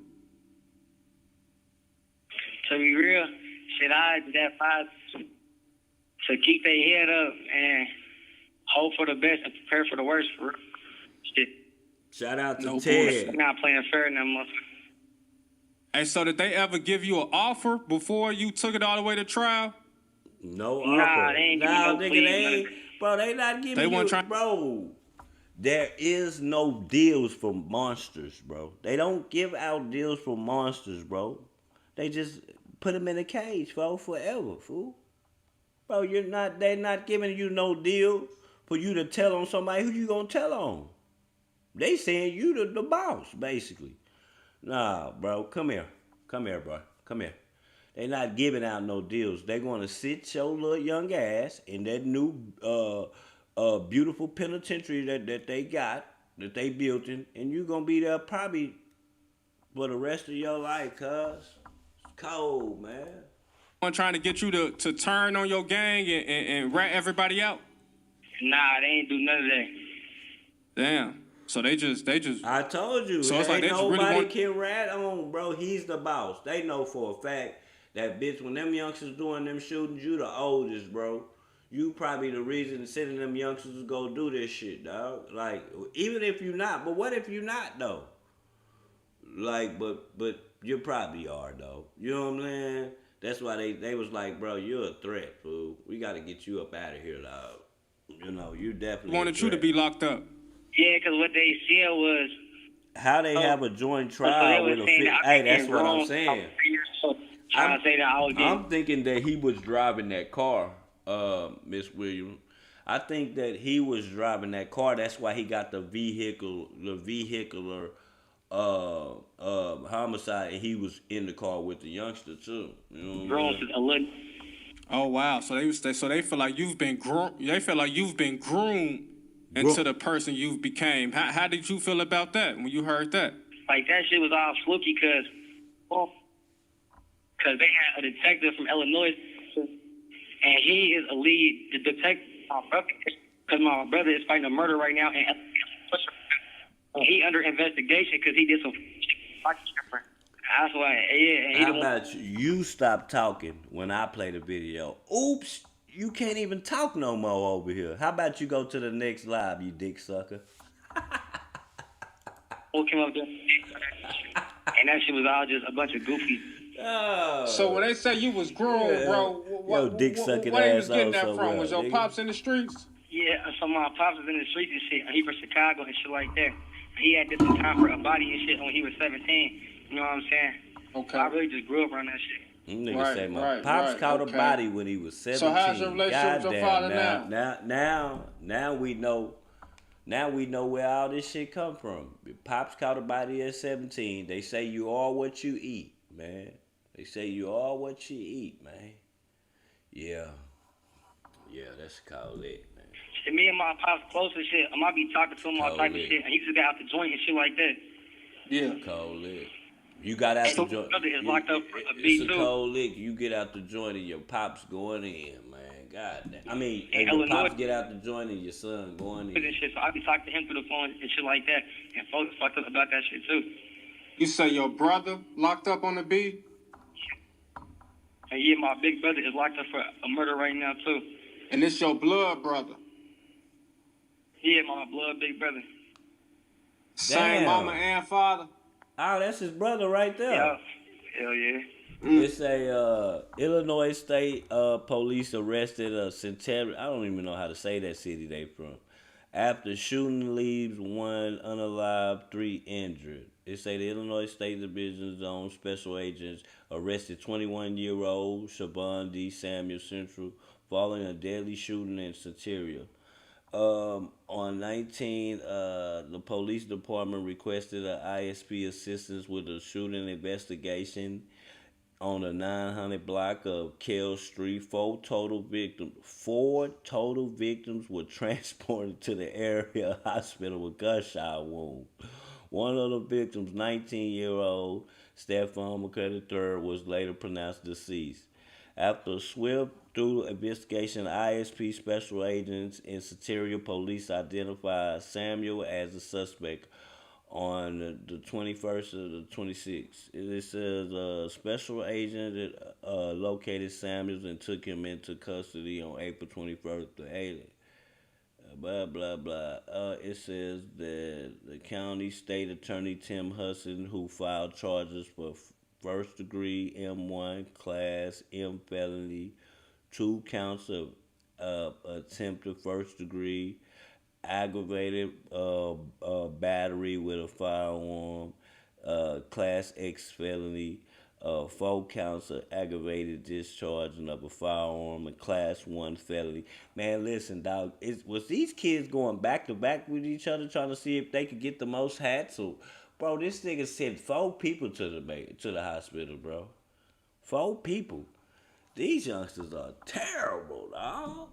L: To be real, shit, I advise to keep their head up and hope for the best and prepare for the worst. For real. Shit,
A: Shout out to
C: No
A: Ted.
L: I'm not playing fair in that motherfucker.
C: And so did they ever give you an offer before you took it all the way to trial?
A: No
L: Nah,
A: offer.
L: they ain't
A: Nah,
L: giving no
A: nigga,
L: plea,
A: they ain't.
L: none.
A: Bro, they not giving
C: They
A: you.
C: weren't trying-
A: Bro, there is no deals for monsters, bro. They don't give out deals for monsters, bro. They just put them in a cage, forever, fool. Bro, they not giving you no deal for you to tell on somebody. Who you gonna tell on? They saying you the boss, basically. Nah, bro, come here, bro, come here. They not giving out no deals. They gonna sit your little young ass in that new beautiful penitentiary that they got, that they built in, and you gonna be there probably for the rest of your life, cuz. It's cold, man.
C: I'm trying to get you to turn on your gang and rat everybody out?
L: Nah, they ain't do none of that.
C: Damn. So they just.
A: I told you.
C: So it's like they just really
A: nobody
C: want.
A: can rat on, bro. He's the boss. They know for a fact that bitch, when them youngsters doing them shootings, you the oldest, bro. You probably the reason sending them youngsters to go do this shit, dog. Like, even if you not, but what if you not though? Like, but you probably are though. You know what I'm saying? That's why they was like, bro, you're a threat, fool. We got to get you up out of here, dog. You know, you definitely
C: Wanted you to be locked up.
L: Yeah, because what they said was
A: how they have a joint
L: so they
A: trial
L: was
A: with a
L: saying
A: fit.
L: that
A: Hey,
L: I
A: that's
L: became
A: what I'm
L: grown,
A: saying.
L: Trying to say that I was getting.
A: I'm thinking that he was driving that car, Miss Williams. I think that he was driving that car. That's why he got the vehicular homicide, and he was in the car with the youngster too. You know what I mean?
C: Oh wow! So they feel like you've been groomed into the person you've became. How did you feel about that when you heard that?
L: Like, that shit was all fluky because they had a detective from Illinois, and he is a lead. The detective, because my brother is fighting a murder right now, and he under investigation because he did some shit. That's why, yeah.
A: How about you stop talking when I play the video? Oops, you can't even talk no more over here. How about you go to the next live, you dick sucker?
L: Came up there, and that shit was all just a bunch of goofies.
A: Oh.
C: So when they say you was groomed, bro, what
A: dick sucking
C: they was getting
A: ass
C: that
A: also
C: from?
A: well,
C: Was your
A: nigga.
C: pops in the streets?
L: Yeah, so my pops was in the streets and shit. He from Chicago and shit like that. He had this time for a body and shit when he was 17. You know what I'm saying?
C: Okay.
L: So I really just grew up around that shit.
A: Nigga say my pops caught a body when he was 17.
C: So how's your relationship with your father
A: Now we know. Now we know where all this shit come from. Pops caught a body at 17. They say you are what you eat, man. They say you are what you eat, man. Yeah, that's called it, man.
L: Shit, me and my pops close and shit. I might be talking to him all type of shit, and he just got out the joint and shit like that.
C: Yeah.
A: Cold lick. You got out the joint.
L: Brother is locked up for a
A: It's
L: beat
A: a
L: too.
A: cold lick. You get out the joint and your pops going in, man. God damn. I mean,
L: In
A: and your
L: Illinois.
A: pops get out the joint and your son going in.
L: And shit, so I be talking to him through the phone and shit like that, and folks fucked up about that shit too.
C: You say your brother locked up on the beat?
L: And yeah, my big brother is locked up for a murder right now too.
C: And it's your blood brother?
L: Yeah, my blood big brother.
C: Same mama and father?
A: Oh, that's his brother right there.
L: Yeah. Hell yeah.
A: It's a Illinois State police arrested a Centennial. I don't even know how to say that city they from. After shooting leaves 1 unalived, 3 injured. It say the Illinois State Division Zone Special Agents arrested 21-year-old Rashawn Samuels Central following a deadly shooting in Centennial. On 19, the police department requested an ISP assistance with a shooting investigation on the 900 block of Kell Street. Four total victims were transported to the area hospital with gunshot wounds. One of the victims, 19-year-old Stefan McCray III, was later pronounced deceased. After a swift through investigation, ISP special agents and Superior Police identified Samuel as the suspect on the 21st of the 26th. It says a special agent located Samuels and took him into custody on April 21st. Blah, blah, blah. It says that the county state attorney, Tim Hudson, who filed charges for first degree M1 class M felony, 2 counts of attempted first degree, aggravated battery with a firearm, class X felony, 4 counts of aggravated discharging of a firearm, and class 1 felony. Man, listen, dog, was these kids going back to back with each other trying to see if they could get the most hats? Or, bro, this nigga sent 4 people to the hospital, bro. 4 people. These youngsters are terrible, dog.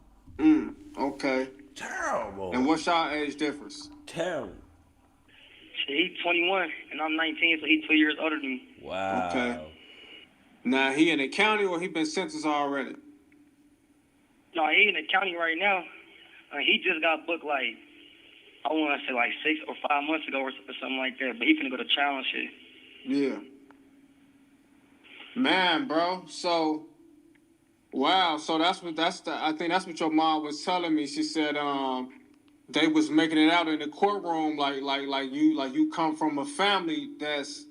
C: Okay.
A: Terrible.
C: And what's y'all age difference?
A: Terrible.
L: He's 21, and I'm 19, so he's 2 years older than me.
A: Wow.
C: Okay. Now, he in the county or he been sentenced already?
L: No, he in the county right now. He just got booked, like, I want to say, like, 6 or 5 months ago or something like that. But he finna go to trial and shit.
C: Yeah. Man, bro. So, wow. So I think that's what your mom was telling me. She said, they was making it out in the courtroom like you come from a family that's,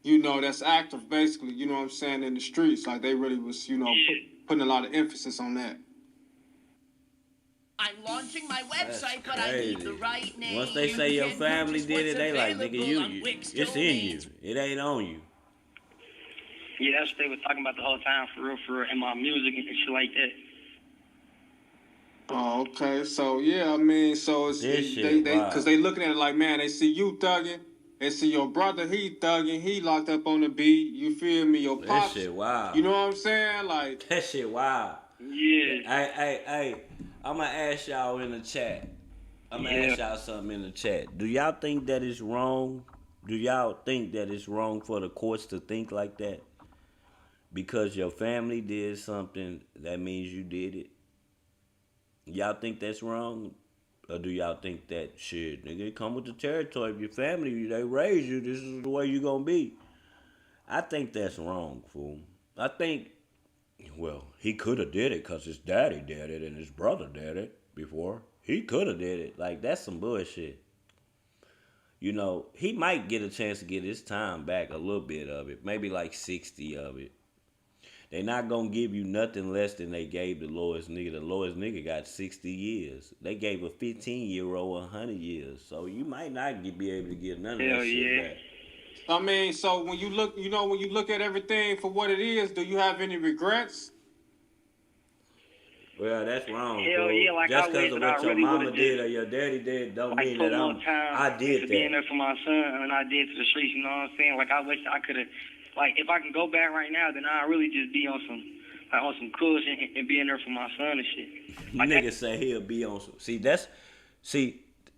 C: that's active, basically, you know what I'm saying, in the streets. Like, they really was, putting a lot of emphasis on that.
J: I'm launching my website, but I need the right name.
A: Once they say your family did it, they like, nigga, it's in you. It ain't on you.
L: Yeah, that's what they were talking about the whole time, for real, and my music and shit like that.
C: Oh, okay. So, yeah, I mean, so it's, because they looking at it like, man, they see you thugging. They see your brother, he thugging, he locked up on the beat. You feel me? Your pops.
A: That shit wild.
C: You know what I'm saying? Like,
A: that shit wild.
L: Yeah.
A: Hey, I'm going to ask y'all in the chat. I'm going to ask y'all something in the chat. Do y'all think that it's wrong? Do y'all think that it's wrong for the courts to think like that? Because your family did something, that means you did it? Y'all think that's wrong? Or do y'all think that shit, nigga, it come with the territory of your family, they raised you, this is the way you gonna be? I think that's wrong, fool. I think, well, he could have did it because his daddy did it and his brother did it before. He could have did it. Like, that's some bullshit. He might get a chance to get his time back, a little bit of it, maybe like 60 of it. They not gonna give you nothing less than they gave the lowest nigga. The lowest nigga got 60 years. They gave a 15-year-old 100 years. So you might not be able to get none of that shit back.
C: I mean, so when you look at everything for what it is, do you have any regrets?
A: Well, that's wrong.
L: Hell yeah, like
A: just
L: because
A: of what your mama did or your daddy did don't mean that I did that.
L: Being there for my son and I did to the streets, you know what I'm saying? Like, I wish I could have. Like, if I can go back right now, then I'll really just be on some cool shit and being there for my son and shit. Like,
A: nigga say he'll be on some.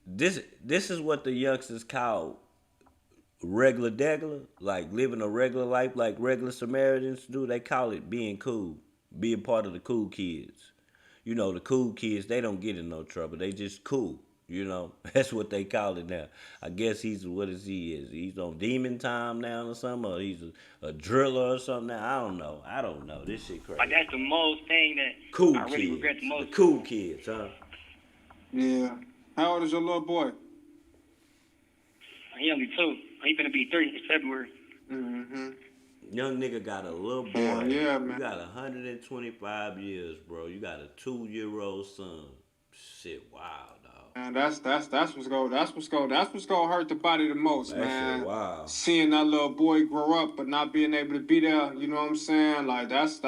A: This is what the youngsters call regular degular, like living a regular life like regular Samaritans do. They call it being cool, being part of the cool kids. The cool kids, they don't get in no trouble. They just cool. That's what they call it now. I guess he is. He's on demon time now or something, or he's a driller or something now. I don't know. This shit crazy.
L: Like, that's the most thing that
A: cool
L: I really
A: kids.
L: regret the most.
A: The cool kids, huh?
C: Yeah. How old is your little boy?
L: He only 2. He finna be 3 in February.
C: Mm-hmm.
A: Young nigga got a little boy.
C: Yeah, man.
A: You got 125 years, bro. You got a 2-year-old son. Shit, wow, dog.
C: Man, that's what's gonna hurt the body the most, man.
A: Shit, wow.
C: Seeing that little boy grow up but not being able to be there, you know what I'm saying? Like, that's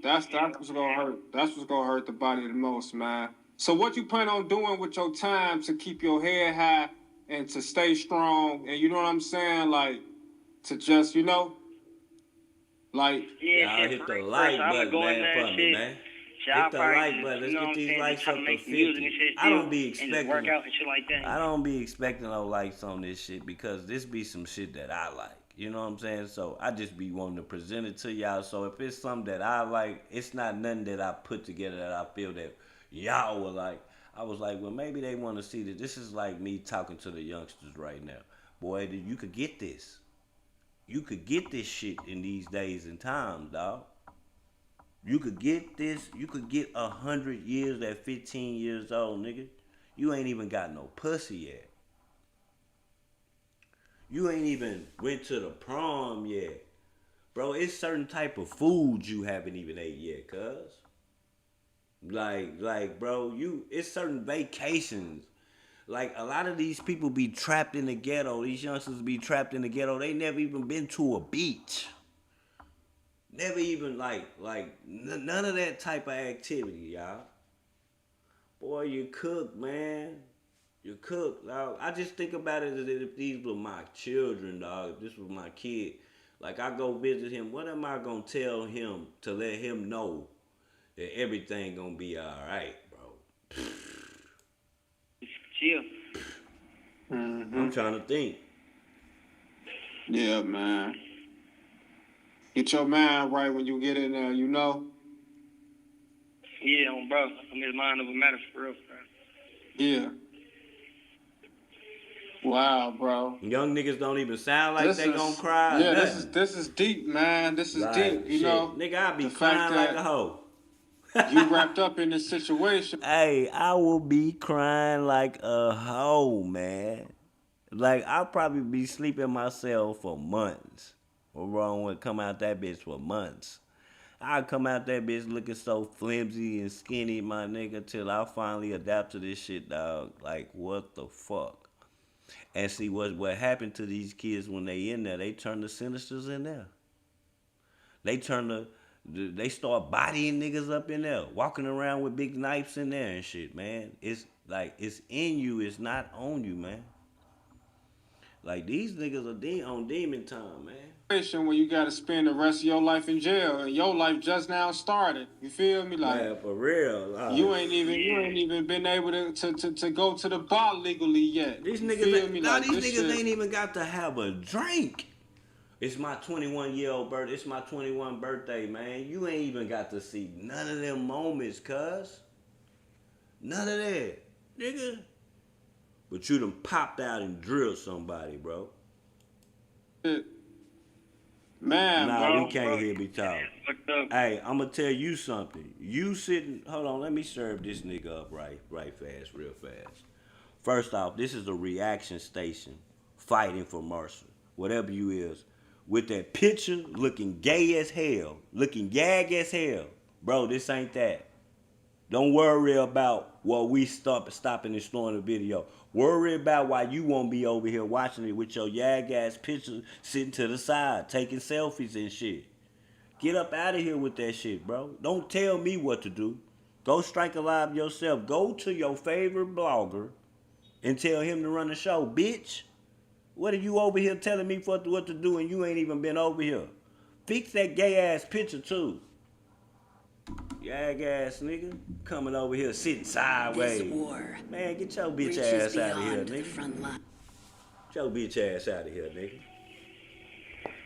C: That's what's gonna hurt. That's what's gonna hurt the body the most, man. So what you plan on doing with your time to keep your head high and to stay strong, and you know what I'm saying, like to just like
A: y'all hit the like button, man, for me, man. Hit the like button. Let's get these likes up to 50. I don't be expecting
L: workout and shit like that.
A: I don't be expecting no likes on this shit because this be some shit that I like. You know what I'm saying? So I just be wanting to present it to y'all. So if it's something that I like, it's not nothing that I put together that I feel that y'all will like. I was like, well, maybe they want to see that. This is like me talking to the youngsters right now. Boy, you could get this. You could get this shit in these days and times, dog. You could get this. You could get 100 years at 15 years old, nigga. You ain't even got no pussy yet. You ain't even went to the prom yet. Bro, it's certain type of food you haven't even ate yet, cuz. Like, bro, it's certain vacations. Like, a lot of these people be trapped in the ghetto. These youngsters be trapped in the ghetto. They never even been to a beach. Never even, none of that type of activity, y'all. Boy, you cook, man. You cook, dog. I just think about it as if these were my children, dog. If this was my kid. Like, I go visit him. What am I going to tell him to let him know that everything going to be all right, bro?
L: Chill.
C: Mm-hmm.
A: I'm trying to think.
C: Yeah, man. Get your mind right when you get in there, you know?
L: Yeah, bro. I'm his mind over matter for real, bro.
C: Yeah. Wow, bro.
A: Young niggas don't even sound like they gonna cry.
C: Yeah,
A: nothing.
C: this is deep, man. This is
A: Like,
C: deep, you
A: shit.
C: know?
A: Nigga, I be crying like a hoe.
C: You wrapped up in this situation.
A: Hey, I will be crying like a hoe, man. Like, I'll probably be sleeping myself for months. What wrong with come out that bitch for months? I'll come out that bitch looking so flimsy and skinny, my nigga, till I finally adapt to this shit, dog. Like, what the fuck? And see, what happened to these kids when they in there, they turn the sinisters in there. They start bodying niggas up in there, walking around with big knives in there and shit, man. It's like, it's in you, it's not on you, man. Like, these niggas are on demon time, man.
C: Where you gotta spend the rest of your life in jail, and your life just now started. You feel me? Like,
A: man, for real.
C: You ain't even been able to go to the bar legally yet.
A: These niggas, ain't even got to have a drink. It's my 21-year-old birthday. It's my 21 birthday, man. You ain't even got to see none of them moments, cuz. None of that, nigga. But you done popped out and drilled somebody, bro.
C: Man,
A: nah, we can't hear me talk. Hey, I'm gonna tell you something. You sitting, hold on, let me serve this nigga up real fast. First off, this is a reaction station fighting for mercy. Whatever you is. With that picture looking gay as hell, looking gag as hell. Bro, this ain't that. Don't worry about what we stopping and storing the video. Worry about why you won't be over here watching it with your yag-ass picture sitting to the side, taking selfies and shit. Get up out of here with that shit, bro. Don't tell me what to do. Go strike a live yourself. Go to your favorite blogger and tell him to run the show, bitch. What are you over here telling me what to do and you ain't even been over here? Fix that gay-ass picture, too. Yag-ass nigga. Coming over here sitting sideways.
M: This war
A: man, get your bitch ass out of here, nigga. Get your bitch ass out of here, nigga.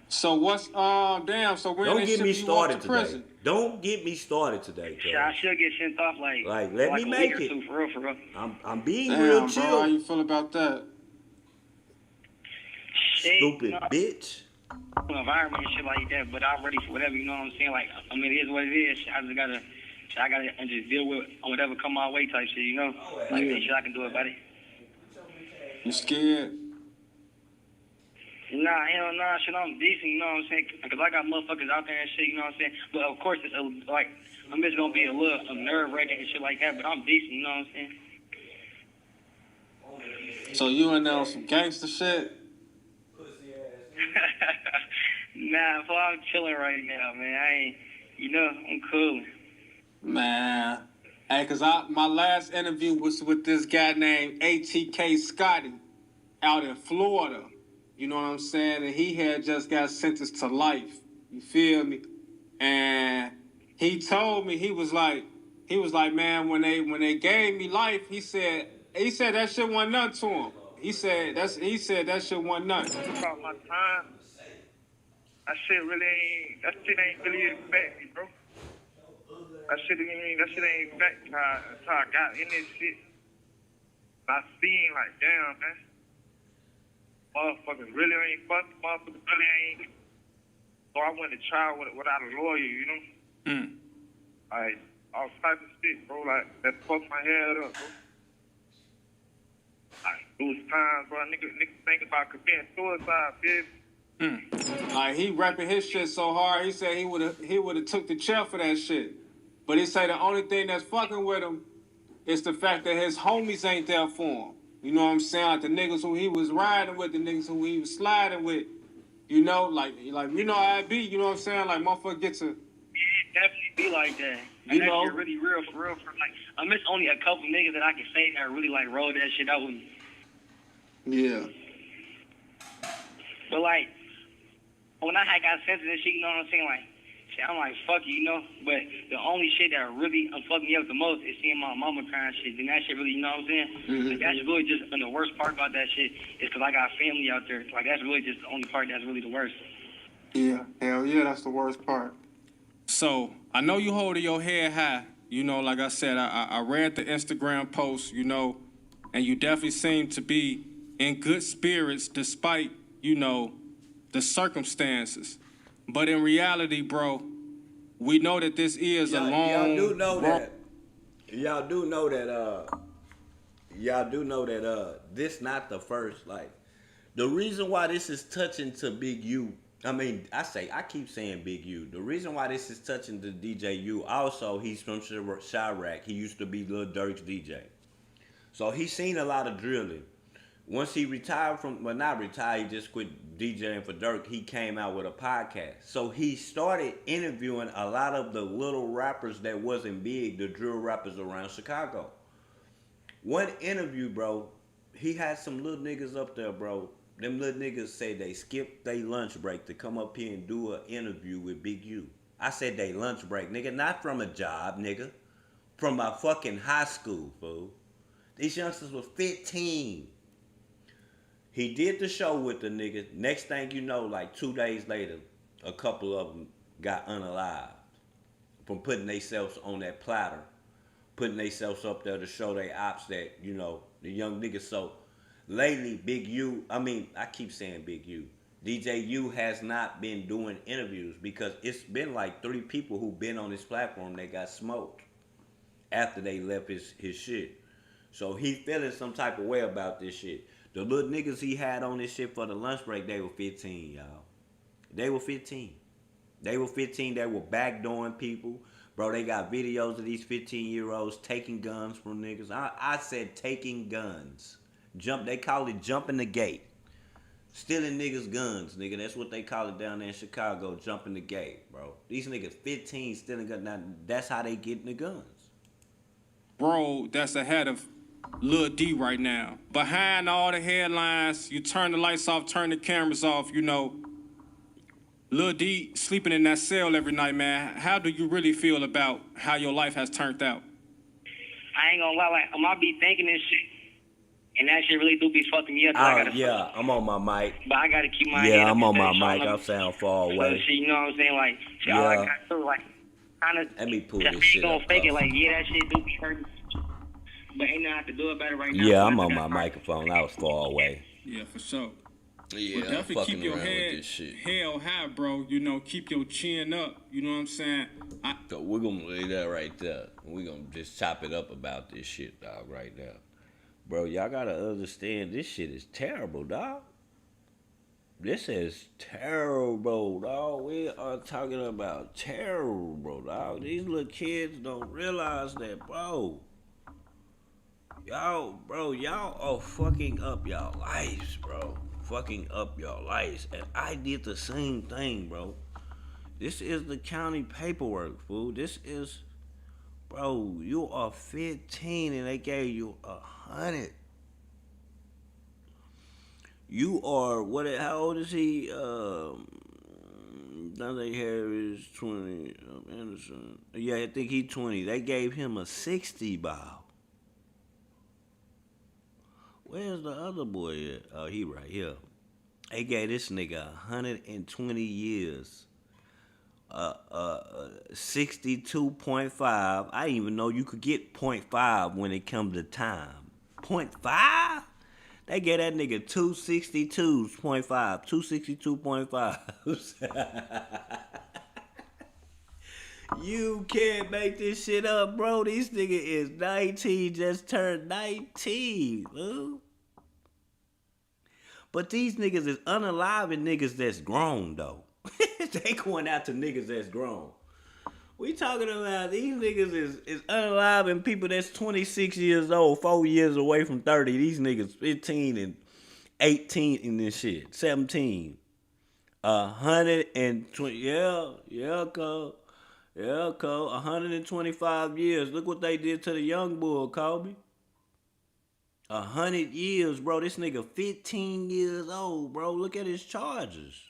C: So what's damn? So when
A: don't get me started today.
C: Prison?
A: Don't get me started today, cuz.
L: I should get sent off like
A: let me make it.
L: For real.
A: I'm being
C: damn,
A: real
C: bro,
A: chill.
C: How you feel about that?
A: Stupid bitch.
L: Environment and shit like that, but I'm ready for whatever. You know what I'm saying? Like, I mean, it is what it is. I gotta just deal with whatever come my way type shit. You know, like that shit I can do about it.
C: You scared?
L: Nah, hell nah, shit, I'm decent, you know what I'm saying? Because I got motherfuckers out there and shit, you know what I'm saying? But of course, it's like, I'm just gonna be a little nerve-wracking and shit like that, but I'm decent, you know what I'm saying?
C: So you in there on some gangster shit?
L: Nah, I'm chilling right now, man. You know, I'm cool.
C: Man. Hey, cause my last interview was with this guy named ATK Scotty out in Florida. You know what I'm saying? And he had just got sentenced to life. You feel me? And he told me, he was like, man, when they gave me life, he said that shit wasn't nothing to him. He said that shit wasn't nothing.
L: About my time, that shit ain't really affect me, bro. That shit ain't affect me how I got in this shit. I seen like, damn, man. Motherfuckers really ain't fucking. Motherfuckers really ain't. So I went to trial without a lawyer, you know? Like, all type of shit, bro. Like, that fucked my head up, bro. Like, those times, bro, niggas think about committing suicide, bitch.
C: Like, he rapping his shit so hard, he said he would've took the chair for that shit. But he say the only thing that's fucking with him is the fact that his homies ain't there for him. You know what I'm saying? Like the niggas who he was riding with, the niggas who he was sliding with. You know, like you know how it be. You know what I'm saying? Like motherfucker gets to.
L: Yeah, it definitely be like that.
C: You
L: and
C: know,
L: that shit really real for real. Like, I miss only a couple niggas that I can say that really like rolled that shit out with me.
C: Yeah.
L: But like, when I had got sentenced and shit, you know what I'm saying? Like, shit, I'm like, fuck you, you know? But the only shit that really fucked me up the most is seeing my mama crying shit. And that shit really, you know what I'm saying? Like, that's really just, and the worst part about that shit is because I got family out there. Like, that's really just the only part that's really the worst.
C: Yeah, hell yeah, that's the worst part. So, I know you holding your head high. You know, like I said, I read the Instagram post, you know, and you definitely seem to be in good spirits despite, you know, the circumstances. But in reality, bro, we know that this is a long
A: Y'all do know that this not the first, like, the reason why this is touching to Big U, I keep saying Big U. The reason why this is touching to DJ U, also, he's from Chirac. He used to be Lil Durk's DJ. So he's seen a lot of drilling. Once he retired not retired, he just quit DJing for Durk, he came out with a podcast. So he started interviewing a lot of the little rappers that wasn't big, the drill rappers around Chicago. One interview, bro, he had some little niggas up there, bro. Them little niggas say they skipped their lunch break to come up here and do an interview with Big U. I said they lunch break, nigga, not from a job, nigga. From my fucking high school, fool. These youngsters were 15. He did the show with the niggas. Next thing you know, like 2 days later, a couple of them got unalived from putting themselves on that platter, putting themselves up there to show their ops that, you know, the young niggas. So lately, Big U, I keep saying Big U, DJ U has not been doing interviews because it's been like 3 people who've been on this platform that got smoked after they left his shit. So he feeling some type of way about this shit. The little niggas he had on this shit for the lunch break, they were 15, y'all. They were 15. They were 15. They were backdooring people. Bro, they got videos of these 15-year-olds taking guns from niggas. I said taking guns. They call it jumping the gate. Stealing niggas' guns, nigga. That's what they call it down there in Chicago, jumping the gate, bro. These niggas 15 stealing guns. Now, that's how they getting the guns.
C: Bro, that's ahead of Lil Dee right now. Behind all the headlines, you turn the lights off, turn the cameras off, you know. Lil Dee sleeping in that cell every night, man. How do you really feel about how your life has turned out?
L: I ain't gonna lie, like, I be thinking this shit, and that shit really do be fucking me up.
A: I'm on my mic.
L: But I gotta keep my
A: head
L: up.
A: Yeah, I'm on my mic. I sound far away.
L: So, you know what I'm saying? Like, shit, all I gotta do, like, kind of.
A: Let me pull this shit up.
L: Fake it, like, yeah, that shit do be hurting. But ain't nothing I have to do about it right now.
A: Yeah, I'm on my microphone. I was far away.
C: Yeah, for sure.
A: Yeah,
C: but definitely keep your head held high, bro. You know, keep your chin up. You know what I'm saying?
A: So we're gonna leave that right there. We're gonna just chop it up about this shit, dog, right now. Bro, y'all gotta understand this shit is terrible, dog. This is terrible, dog. We are talking about terrible, dog. These little kids don't realize that, bro. Y'all are fucking up y'all lives, bro. Fucking up y'all lives. And I did the same thing, bro. This is the county paperwork, fool. This is, bro, you are 15 and they gave you 100. You are, how old is he? Dante Harris, 20. Anderson. Yeah, I think he 20. They gave him a 60 ball. Where's the other boy at? Oh, he right here. They gave this nigga 120 years. 62.5. I didn't even know you could get 0.5 when it comes to time. 0.5? They gave that nigga 262.5. 262.5. You can't make this shit up, bro. This nigga is 19, just turned 19, bro. But these niggas is unaliving niggas that's grown, though. They going out to niggas that's grown. We talking about these niggas is unaliving people that's 26 years old, 4 years away from 30. These niggas 15 and 18 in this shit, 17. 120, yeah, cuz. Yeah, Cole, 125 years. Look what they did to the young bull, Kobe. 100 years, bro. This nigga 15 years old, bro. Look at his charges.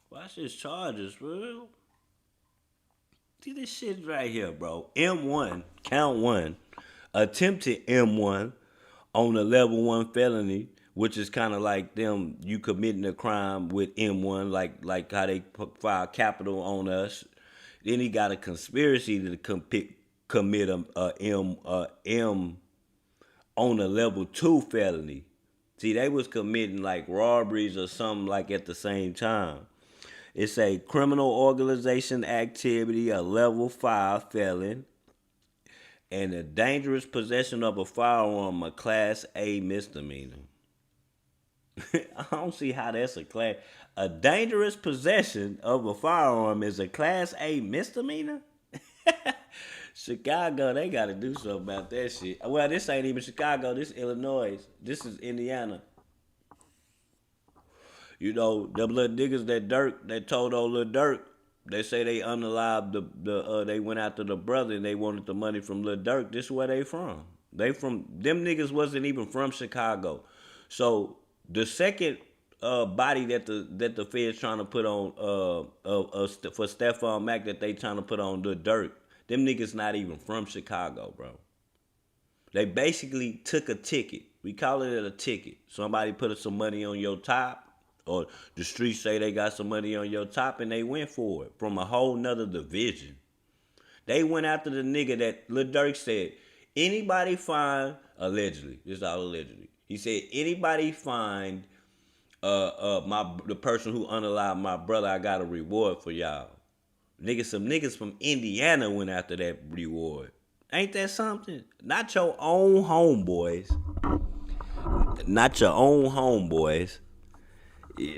A: Watch his charges, bro. See this shit right here, bro. M1, count 1. Attempted M1 on a level 1 felony, which is kind of like them, you committing a crime with M1, like how they file capital on us. Then he got a conspiracy to commit a M on a level 2 felony. See, they was committing like robberies or something like at the same time. It's a criminal organization activity, a level 5 felon, and a dangerous possession of a firearm, a class A misdemeanor. I don't see how that's a class. A dangerous possession of a firearm is a class A misdemeanor? Chicago, they got to do something about that shit. Well, this ain't even Chicago. This is Illinois. This is Indiana. You know, them little niggas that told old Lil Durk, they say they unalived they went after the brother and they wanted the money from Lil Durk. This is where they from. Them niggas wasn't even from Chicago. So the second body that the feds trying to put on for Stephon Mack that they trying to put on the Durk, them niggas not even from Chicago, bro. They basically took a ticket. We call it a ticket. Somebody put some money on your top, or the streets say they got some money on your top, and they went for it from a whole nother division. They went after the nigga that Lil Durk said, anybody find, allegedly, this is all allegedly, he said, anybody find the person who unalived my brother, I got a reward for y'all. Some niggas from Indiana went after that reward. Ain't that something? Not your own homeboys. Not your own homeboys.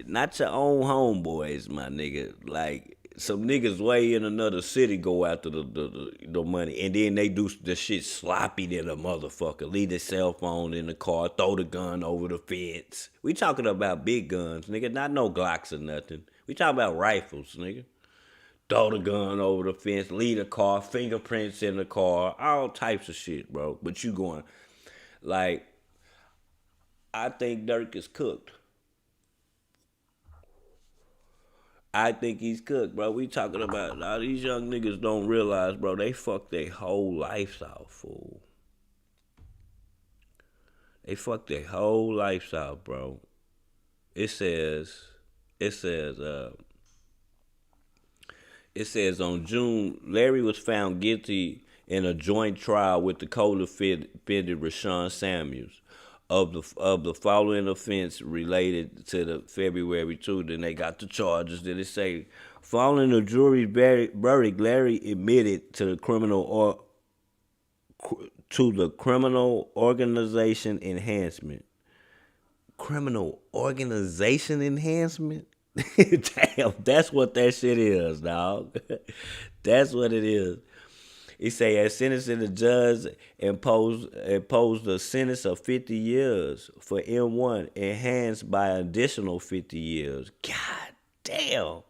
A: Not your own homeboys, my nigga. Like, some niggas way in another city go after the money, and then they do the shit sloppy than a motherfucker. Leave the cell phone in the car, throw the gun over the fence. We talking about big guns, nigga, not no Glocks or nothing. We talking about rifles, nigga. Throw the gun over the fence, leave the car, fingerprints in the car, all types of shit, bro. But you going, like, I think Durk is cooked. I think he's cooked, bro. We talking about, all these young niggas don't realize, bro, they fucked their whole lifestyle, fool. They fucked their whole lifestyle, bro. It says on June, Larry was found guilty in a joint trial with the co-defendant Rashawn Samuels of the following offense related to the February 2. Then they got the charges. Then it say, following the jury's verdict, Larry admitted to the criminal organization enhancement. Criminal organization enhancement? Damn, that's what that shit is, dog. That's what it is. He say, as sentencing, the judge imposed a sentence of 50 years for M1, enhanced by an additional 50 years. God Damn.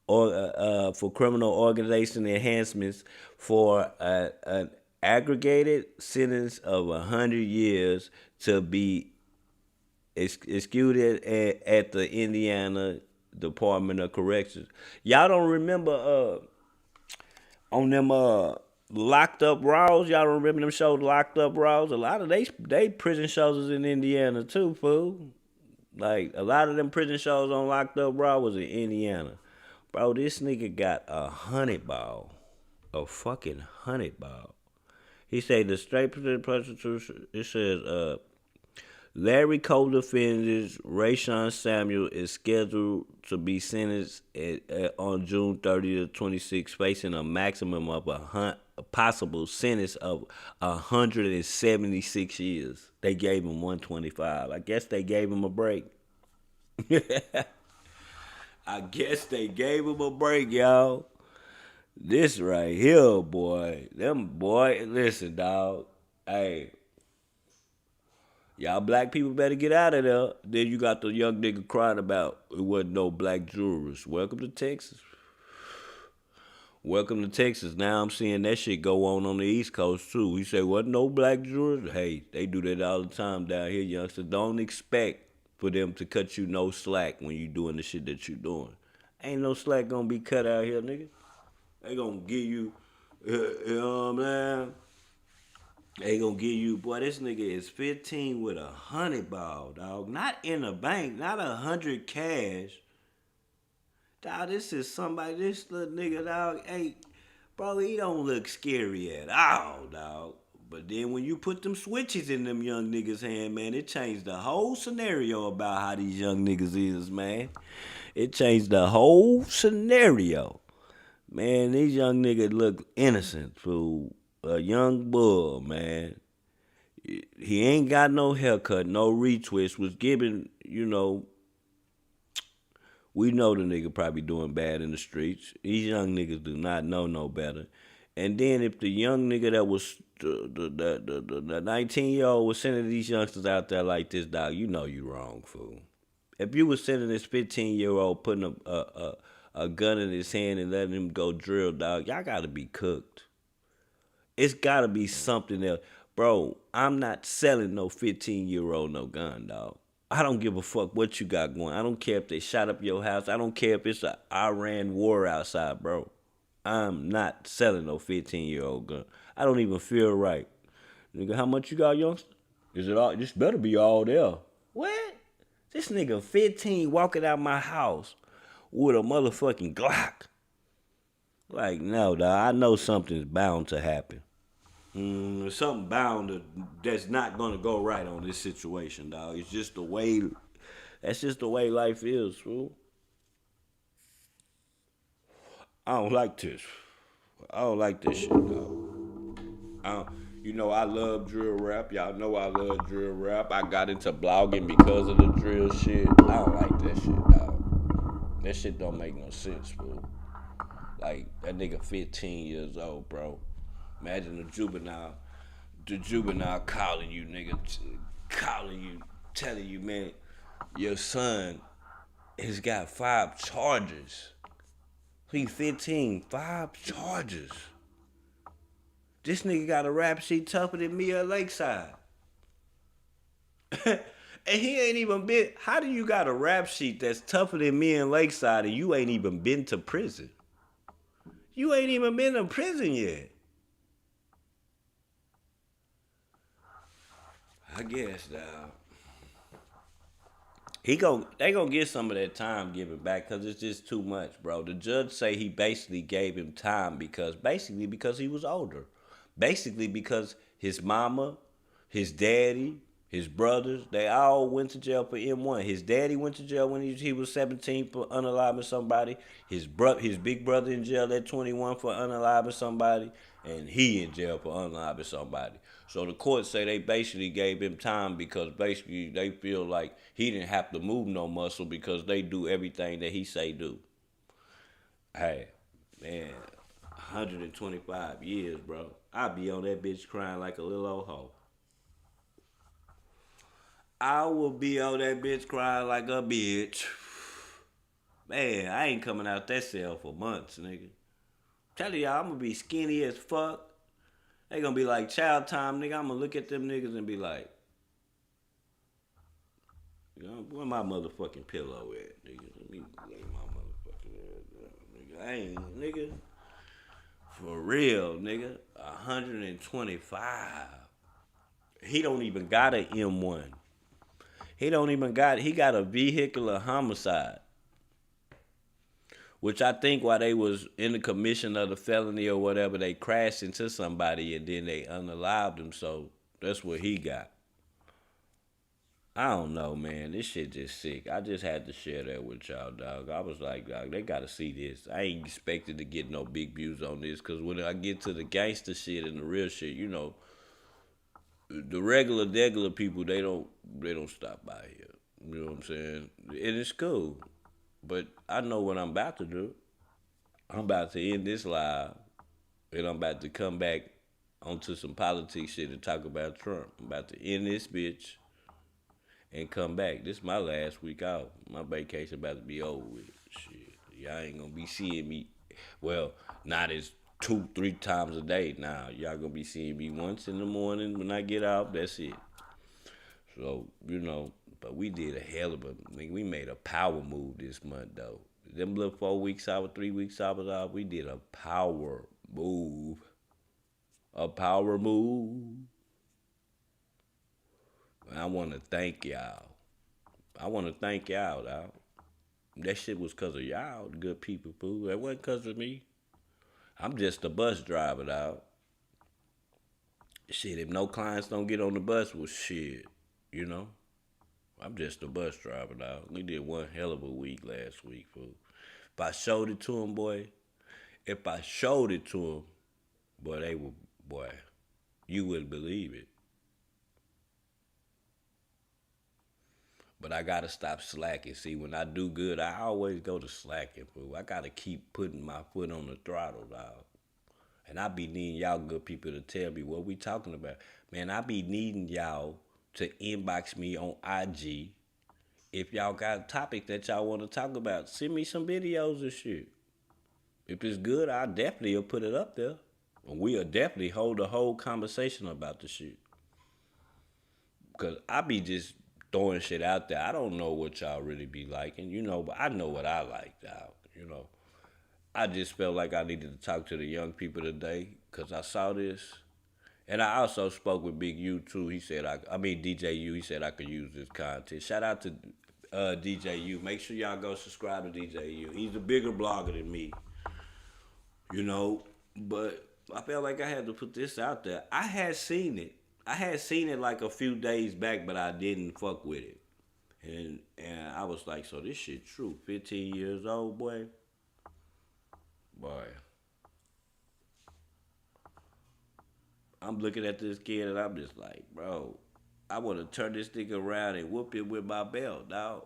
A: Or for criminal organization enhancements for an aggregated sentence of 100 years to be executed at the Indiana Department of Corrections. Y'all don't remember on them Locked Up Raws? Y'all don't remember them shows Locked Up Raws? A lot of they prison shows is in Indiana too, fool. Like a lot of them prison shows on Locked Up Raw was in Indiana. Bro, this nigga got a 100-ball. A fucking 100-ball. He said the straight prostitution, it says, Larry co-defendant Rashawn Samuels is scheduled to be sentenced on June 30th, 26, facing a maximum of a possible sentence of 176 years. They gave him 125. I guess they gave him a break. I guess they gave him a break, y'all. This right here, boy. Listen, dog. Hey. Y'all black people better get out of there. Then you got the young nigga crying about it wasn't no black jurors. Welcome to Texas. Welcome to Texas. Now I'm seeing that shit go on the East Coast, too. He said, wasn't no black jurors? Hey, they do that all the time down here, youngsters. Don't expect for them to cut you no slack when you doing the shit that you doing. Ain't no slack gonna be cut out here, nigga. They gonna give you, you know what I'm saying? They gonna give you, boy, this nigga is 15 with a 100-ball, dog. Not in the bank, not 100 cash. Dog, this is somebody, this little nigga, dog, hey, bro, he don't look scary at all, dog. But then when you put them switches in them young niggas' hand, man, it changed the whole scenario about how these young niggas is, man. It changed the whole scenario. Man, these young niggas look innocent, fool. A young bull, man. He ain't got no haircut, no retwist. Was given, you know, we know the nigga probably doing bad in the streets. These young niggas do not know no better. And then if the young nigga that was the 19-year-old was sending these youngsters out there like this, dog, you know you wrong, fool. If you was sending this 15-year-old putting a gun in his hand and letting him go drill, dog, y'all gotta be cooked. It's gotta be something else. Bro, I'm not selling no 15-year-old no gun, dog. I don't give a fuck what you got going. I don't care if they shot up your house. I don't care if it's an Iran war outside, bro. I'm not selling no 15-year-old gun. I don't even feel right. Nigga, how much you got, youngster? Is it all? This better be all there. What? This nigga 15 walking out my house with a motherfucking Glock. Like, no, dog. I know something's bound to happen. Something bound that's not gonna go right on this situation, dog. It's just the way. That's just the way life is, fool. I don't like this. I don't like this shit, dog. You know I love drill rap. Y'all know I love drill rap. I got into blogging because of the drill shit. I don't like that shit, dog. That shit don't make no sense, fool. Like, that nigga 15 years old, bro. Imagine the juvenile calling you, nigga, calling you, telling you, man, your son has got 5 charges. He's 15, 5 charges. This nigga got a rap sheet tougher than me at Lakeside. And he ain't even been, how do you got a rap sheet that's tougher than me in Lakeside and you ain't even been to prison? You ain't even been to prison yet. I guess, dog. They gonna get some of that time given back because it's just too much, bro. The judge say he basically gave him time because he was older. Basically because his mama, his daddy, his brothers, they all went to jail for M1. His daddy went to jail when he was 17 for unaliving somebody. His big brother in jail at 21 for unaliving somebody. And he in jail for unaliving somebody. So the court say they basically gave him time because basically they feel like he didn't have to move no muscle because they do everything that he say do. Hey, man, 125 years, bro. I be on that bitch crying like a little old hoe. I will be on that bitch crying like a bitch. Man, I ain't coming out that cell for months, nigga. Telling y'all, I'm gonna be skinny as fuck. They gonna be like child time, nigga. I'm gonna look at them niggas and be like, you know, where my motherfucking pillow at, nigga? Let me lay my motherfucking nigga. I ain't, nigga. For real, nigga. 125. He don't even got an M1. He got a vehicular homicide. Which I think while they was in the commission of the felony or whatever, they crashed into somebody and then they unalived him. So that's what he got. I don't know, man. This shit just sick. I just had to share that with y'all, dog. I was like, dog, they got to see this. I ain't expected to get no big views on this because when I get to the gangster shit and the real shit, you know, the regular people, they don't stop by here. You know what I'm saying? And it's cool. But I know what I'm about to do. I'm about to end this live, and I'm about to come back onto some politics shit and talk about Trump. I'm about to end this bitch and come back. This is my last week out. My vacation about to be over with. Shit, y'all ain't gonna be seeing me. Well, not as 2-3 times a day. Now, y'all gonna be seeing me once in the morning when I get out. That's it. So, you know. But we did a hell of a, we made a power move this month, though. Them little 4 weeks out, 3 weeks out, we did a power move. A power move. And I want to thank y'all. Dog. That shit was because of y'all, the good people, fool. That wasn't because of me. I'm just a bus driver, dog. Shit, if no clients don't get on the bus, well, shit, you know. I'm just a bus driver, dog. We did one hell of a week last week, fool. If I showed it to them, boy, you wouldn't believe it. But I gotta stop slacking. See, when I do good, I always go to slacking, fool. I gotta keep putting my foot on the throttle, dog. And I be needing y'all good people to tell me what we talking about. Man, I be needing y'all to inbox me on IG if y'all got a topic that y'all want to talk about. Send me some videos and shit. If it's good, I definitely will put it up there. And we'll definitely hold a whole conversation about the shit. Because I be just throwing shit out there. I don't know what y'all really be liking, you know, but I know what I like, dog, you know. I just felt like I needed to talk to the young people today because I saw this. And I also spoke with Big U too. He said, DJ U, he said I could use this content. Shout out to DJ U. Make sure y'all go subscribe to DJ U. He's a bigger blogger than me, you know. But I felt like I had to put this out there. I had seen it like a few days back, but I didn't fuck with it. And I was like, so this shit true. 15 years old, boy. I'm looking at this kid and I'm just like, bro, I want to turn this nigga around and whoop him with my belt, dog.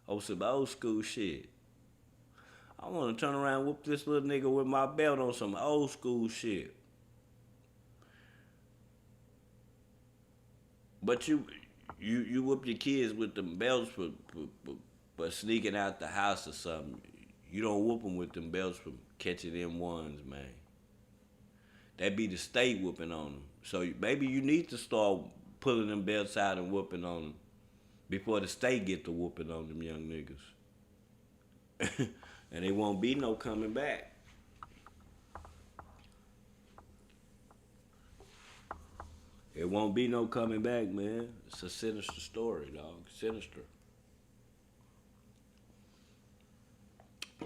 A: On some old school shit. I want to turn around and whoop this little nigga with my belt on some old school shit. But you whoop your kids with them belts for sneaking out the house or something. You don't whoop them with them belts for catching them ones, man. That be the state whooping on them. So maybe you need to start pulling them belts out and whooping on them before the state get to whooping on them young niggas. And there won't be no coming back. It won't be no coming back, man. It's a sinister story, dog. Sinister.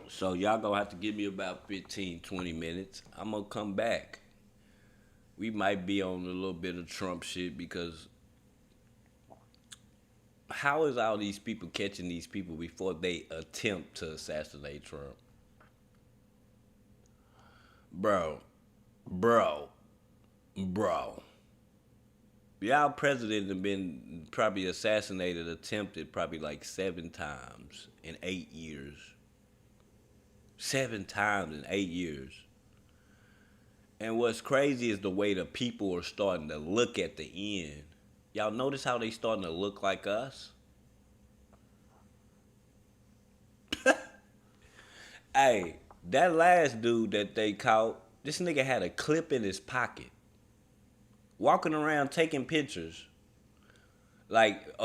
A: So y'all gonna have to give me about 15, 20 minutes. I'm gonna come back. We might be on a little bit of Trump shit because how is all these people catching these people before they attempt to assassinate Trump? Bro. Y'all president have been probably assassinated, attempted probably like 7 times in 8 years. 7 times in 8 years. And what's crazy is the way the people are starting to look at the end. Y'all notice how they starting to look like us? Hey, that last dude that they caught, this nigga had a clip in his pocket. Walking around taking pictures. Like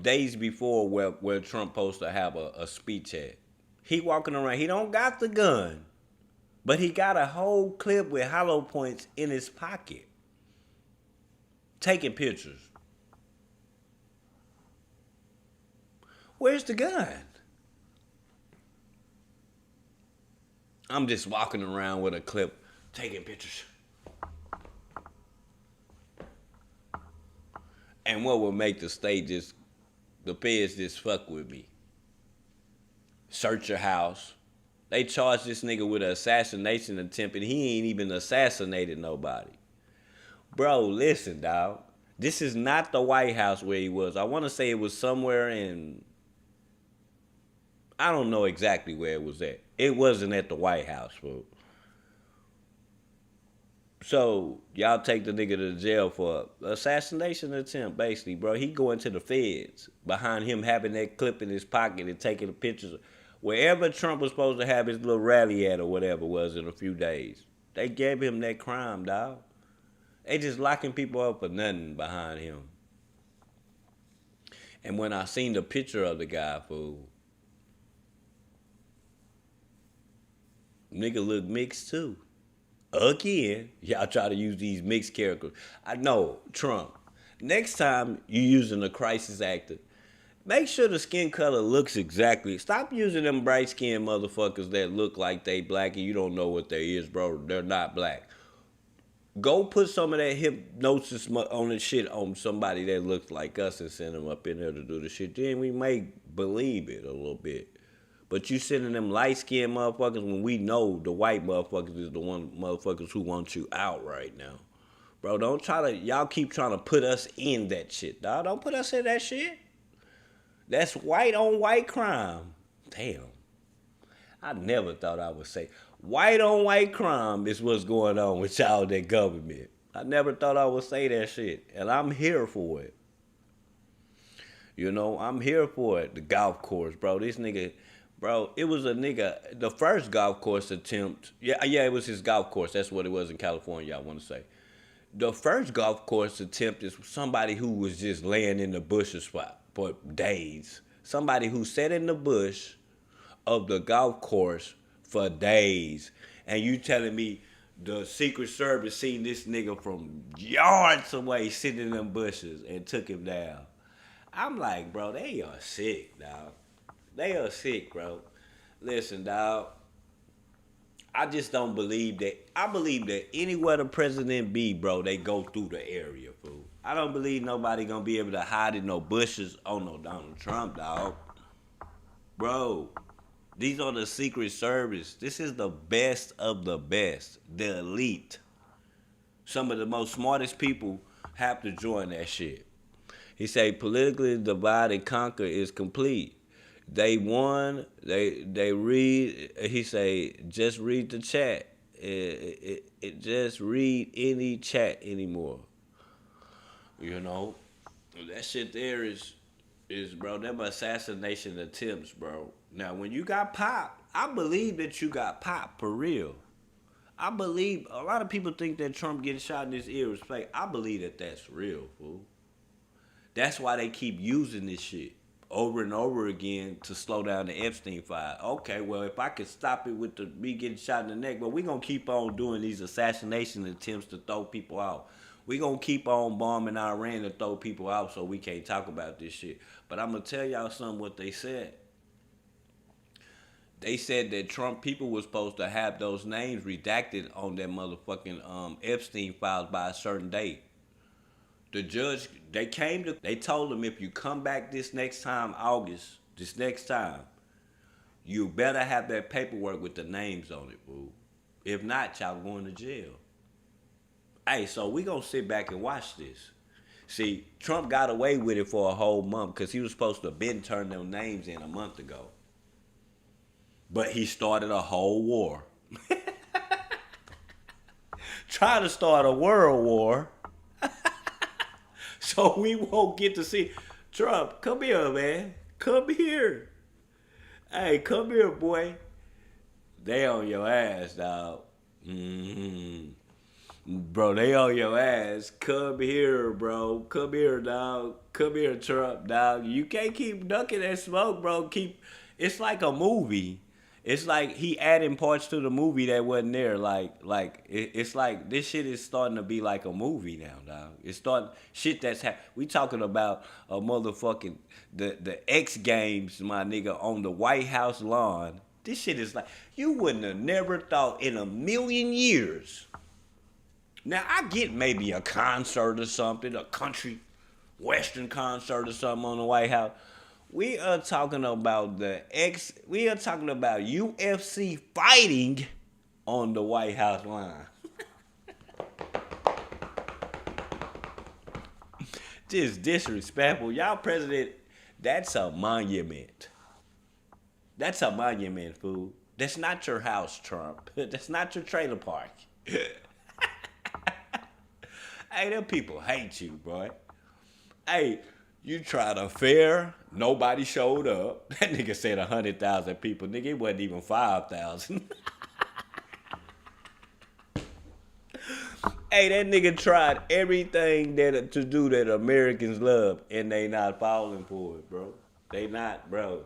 A: days before where Trump supposed to have a speech at. He walking around, he don't got the gun. But he got a whole clip with hollow points in his pocket. Taking pictures. Where's the gun? I'm just walking around with a clip, taking pictures. And what would make the feds just fuck with me? Search your house. They charged this nigga with an assassination attempt and he ain't even assassinated nobody. Bro, listen, dawg. This is not the White House where he was. I want to say it was somewhere in... I don't know exactly where it was at. It wasn't at the White House, fool. So, y'all take the nigga to jail for assassination attempt, basically, bro. He going to the feds behind him having that clip in his pocket and taking the pictures. Wherever Trump was supposed to have his little rally at or whatever it was in a few days. They gave him that crime, dog. They just locking people up for nothing behind him. And when I seen the picture of the guy, fool, nigga look mixed too. Again, y'all try to use these mixed characters. I know, Trump. Next time you using a crisis actor, make sure the skin color looks exactly. Stop using them bright skinned motherfuckers that look like they black and you don't know what they is, bro. They're not black. Go put some of that hypnosis on the shit on somebody that looks like us and send them up in there to do the shit. Then we may believe it a little bit. But you sending them light-skinned motherfuckers when we know the white motherfuckers is the one motherfuckers who want you out right now. Bro, don't try to... Y'all keep trying to put us in that shit, dog. Don't put us in that shit. That's white-on-white crime. Damn. I never thought I would say... White-on-white crime is what's going on with y'all, that government. I never thought I would say that shit. And I'm here for it. You know, I'm here for it. The golf course, bro. This nigga... Bro, it was a nigga, the first golf course attempt, yeah, it was his golf course. That's what it was in California, I want to say. The first golf course attempt is somebody who was just laying in the bushes for days. Somebody who sat in the bush of the golf course for days. And you telling me the Secret Service seen this nigga from yards away sitting in them bushes and took him down. I'm like, bro, they are sick, dog. They are sick, bro. Listen, dog. I just don't believe that. I believe that anywhere the president be, bro, they go through the area, fool. I don't believe nobody gonna be able to hide in no bushes on no Donald Trump, dog. Bro, these are the Secret Service. This is the best of the best. The elite. Some of the most smartest people have to join that shit. He say politically divide and conquer is complete. They won. They read. He say just read the chat. It just read any chat anymore. You know, that shit there is bro. Them assassination attempts, bro. Now when you got popped, I believe that you got popped for real. I believe a lot of people think that Trump getting shot in his ear is fake. I believe that that's real, fool. That's why they keep using this shit over and over again to slow down the Epstein file. Okay, well, if I could stop it with me getting shot in the neck, but we're going to keep on doing these assassination attempts to throw people out. We're going to keep on bombing Iran to throw people out so we can't talk about this shit. But I'm going to tell y'all something what they said. They said that Trump people were supposed to have those names redacted on their motherfucking Epstein files by a certain date. The judge, they told him if you come back this next time, August, this next time, you better have that paperwork with the names on it, boo. If not, y'all going to jail. Hey, so we gonna sit back and watch this. See, Trump got away with it for a whole month because he was supposed to have been turning them names in a month ago. But he started a whole war. Trying to start a world war. So we won't get to see. Trump, come here, man. Come here. Hey, come here, boy. They on your ass, dog. Mm-hmm. Bro, they on your ass. Come here, bro. Come here, dog. Come here, Trump, dog. You can't keep ducking that smoke, bro. It's like a movie. It's like he adding parts to the movie that wasn't there. It's like this shit is starting to be like a movie now, dog. It's starting shit that's we talking about a motherfucking the X Games, my nigga, on the White House lawn. This shit is like you wouldn't have never thought in a million years. Now I get maybe a concert or something, a country western concert or something on the White House. We are talking about we are talking about UFC fighting on the White House line. Just disrespectful. Y'all president, that's a monument. That's a monument, fool. That's not your house, Trump. That's not your trailer park. Hey, them people hate you, boy. Hey, you tried a fair, nobody showed up. That nigga said 100,000 people. Nigga, it wasn't even 5,000. Hey, that nigga tried everything to do that Americans love, and they not falling for it, bro. They not, bro.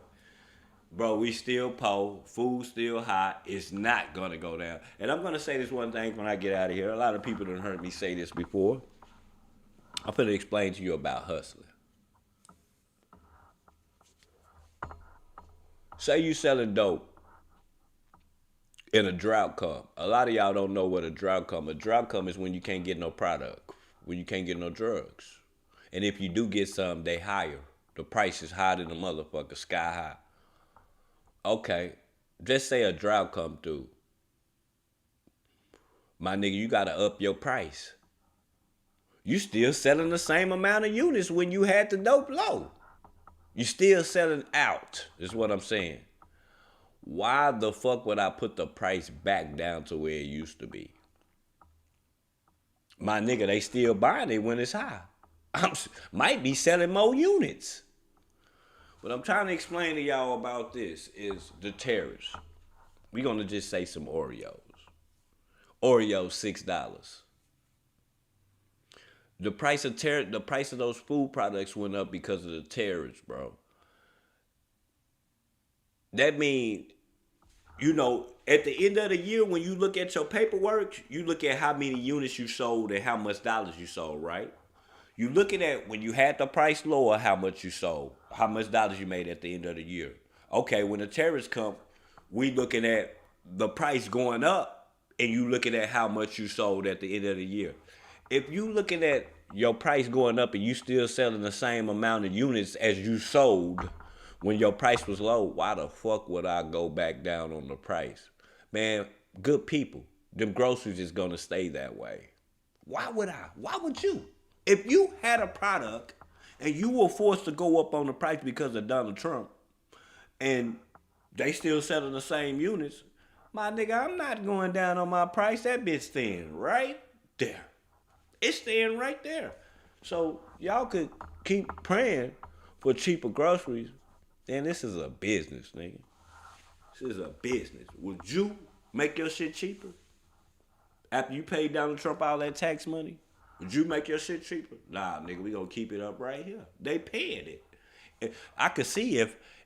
A: Bro, we still poor. Food still hot. It's not going to go down. And I'm going to say this one thing when I get out of here. A lot of people done heard me say this before. I'm going to explain to you about hustling. Say you selling dope and a drought come. A lot of y'all don't know what a drought come. A drought come is when you can't get no product, when you can't get no drugs. And if you do get some, they higher. The price is higher than the motherfucker, sky high. Okay, just say a drought come through. My nigga, you gotta up your price. You still selling the same amount of units when you had the dope low. You still selling out, is what I'm saying. Why the fuck would I put the price back down to where it used to be? My nigga, they still buying it when it's high. Might be selling more units. What I'm trying to explain to y'all about this is the tariffs. We're going to just say some Oreos. Oreos, $6. The price of those food products went up because of the tariffs, bro. That means, you know, at the end of the year, when you look at your paperwork, you look at how many units you sold and how much dollars you sold, right? You looking at when you had the price lower, how much you sold, how much dollars you made at the end of the year. Okay, when the tariffs come, we looking at the price going up and you looking at how much you sold at the end of the year. If you looking at your price going up and you still selling the same amount of units as you sold when your price was low, why the fuck would I go back down on the price? Man, good people, them groceries is gonna stay that way. Why would I? Why would you? If you had a product and you were forced to go up on the price because of Donald Trump and they still selling the same units, my nigga, I'm not going down on my price. That bitch staying right there. It's staying right there. So y'all could keep praying for cheaper groceries. And this is a business, nigga. This is a business. Would you make your shit cheaper? After you pay Donald Trump all that tax money? Would you make your shit cheaper? Nah, nigga, we gonna keep it up right here. They paying it. I could see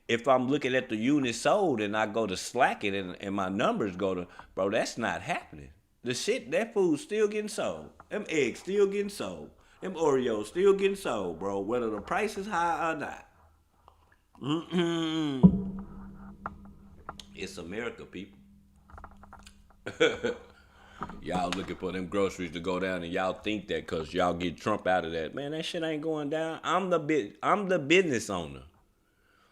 A: if I'm looking at the units sold and I go to slack it and my numbers go to, bro, that's not happening. The shit, that food's still getting sold. Them eggs still getting sold. Them Oreos still getting sold, bro, whether the price is high or not. It's America, people. Y'all looking for them groceries to go down and y'all think that because y'all get Trump out of that. Man, that shit ain't going down. I'm the business owner.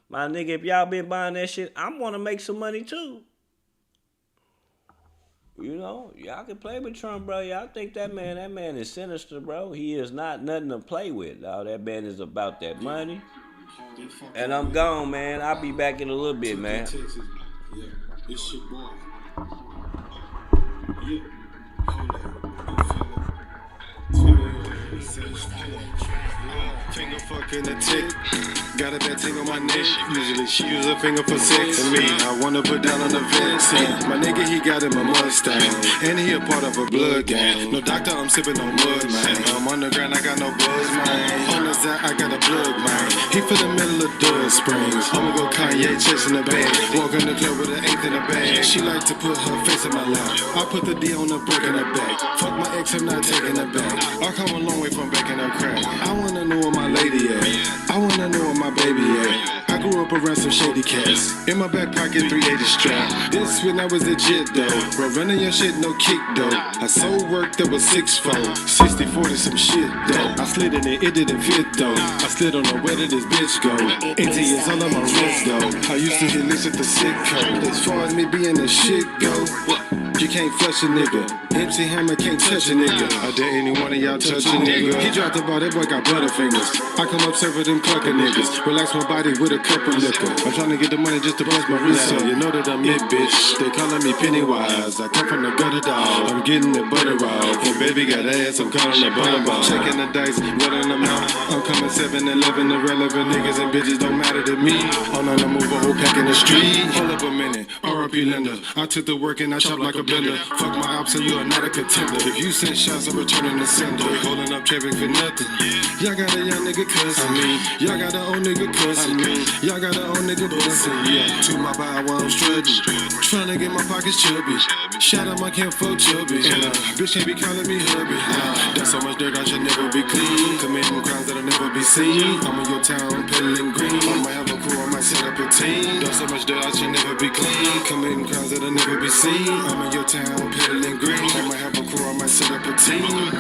A: My nigga, if y'all been buying that shit, I'm want to make some money too. You know, y'all can play with Trump, bro. Y'all think that man is sinister, bro. He is not nothing to play with, dog. That man is about that money. And I'm gone, man. I'll be back in a little bit, man.
B: Yeah, it's your boy. Yeah, hold up. You feel it?
M: Finger fucking a tick. Got a bad thing on my neck. Usually she use her finger for sex. And me, I wanna put down on the vent. See, my nigga, he got him a Mustang. And he a part of a blood gang. No doctor, I'm sipping on mud, man. I'm underground, I got no buzz, man. On the side, I got a plug, man. He for the middle of Dud Springs. I'ma go Kanye chasing the bag. Walk in the club with an eighth in the bag. She like to put her face in my lap. I put the D on the brick in her back. Fuck my ex, I'm not taking it back. I come a long way from baking her crack. I wanna know where my lady at. I wanna know where my baby at. I grew up around some shady cats. In my back pocket, 380 strap. This when I was legit though. Bro, running your shit, no kick though. I sold work that was 6'4", 60-40 some shit though. I slid in it didn't fit though. I slid on the where did this bitch go? 18 years all on my wrist though. I used to hit licks at the sick code. As far as me being the shit go, you can't flush a nigga. MC Hammer can't touch a nigga. I dare any one of y'all touch a nigga. He dropped the ball, that boy got butterfingers. I come up serve with them clucking niggas. Relax my body with a cup of liquor. I'm trying to get the money just to bust my wrist. So you know that I'm it, bitch. They calling me Pennywise. I come from the gutter dog. I'm getting the butter off. When baby got ass, I'm calling the butter ball. Checking the dice, letting them out. I'm coming 7-11. Irrelevant niggas and bitches don't matter to me. On the move, a whole pack in the street. Hold up a minute. R.I.P. Linda. I took the work and I chopped like a blender. Fuck my ops and you are not a contender. If you send shots, I'm returning the sender. Holding up traffic for nothing. Y'all got a young nigga cussing me. Y'all got an old nigga cussing me. Y'all got an old nigga busting. Yeah, to my bar while I'm strutting. Trying to get my pockets chubby. Shout out my camp for chubby. And bitch can't be calling me hubby. That's so much dirt I should never be clean. Committing crimes that'll never be seen. I'm in your town, peddling green. I might have a crew, I might set up a team. That's so much dirt I should never be clean. Committing crimes that'll never be seen. I'm in your town, peddling green. I might have a crew, I might set up a team.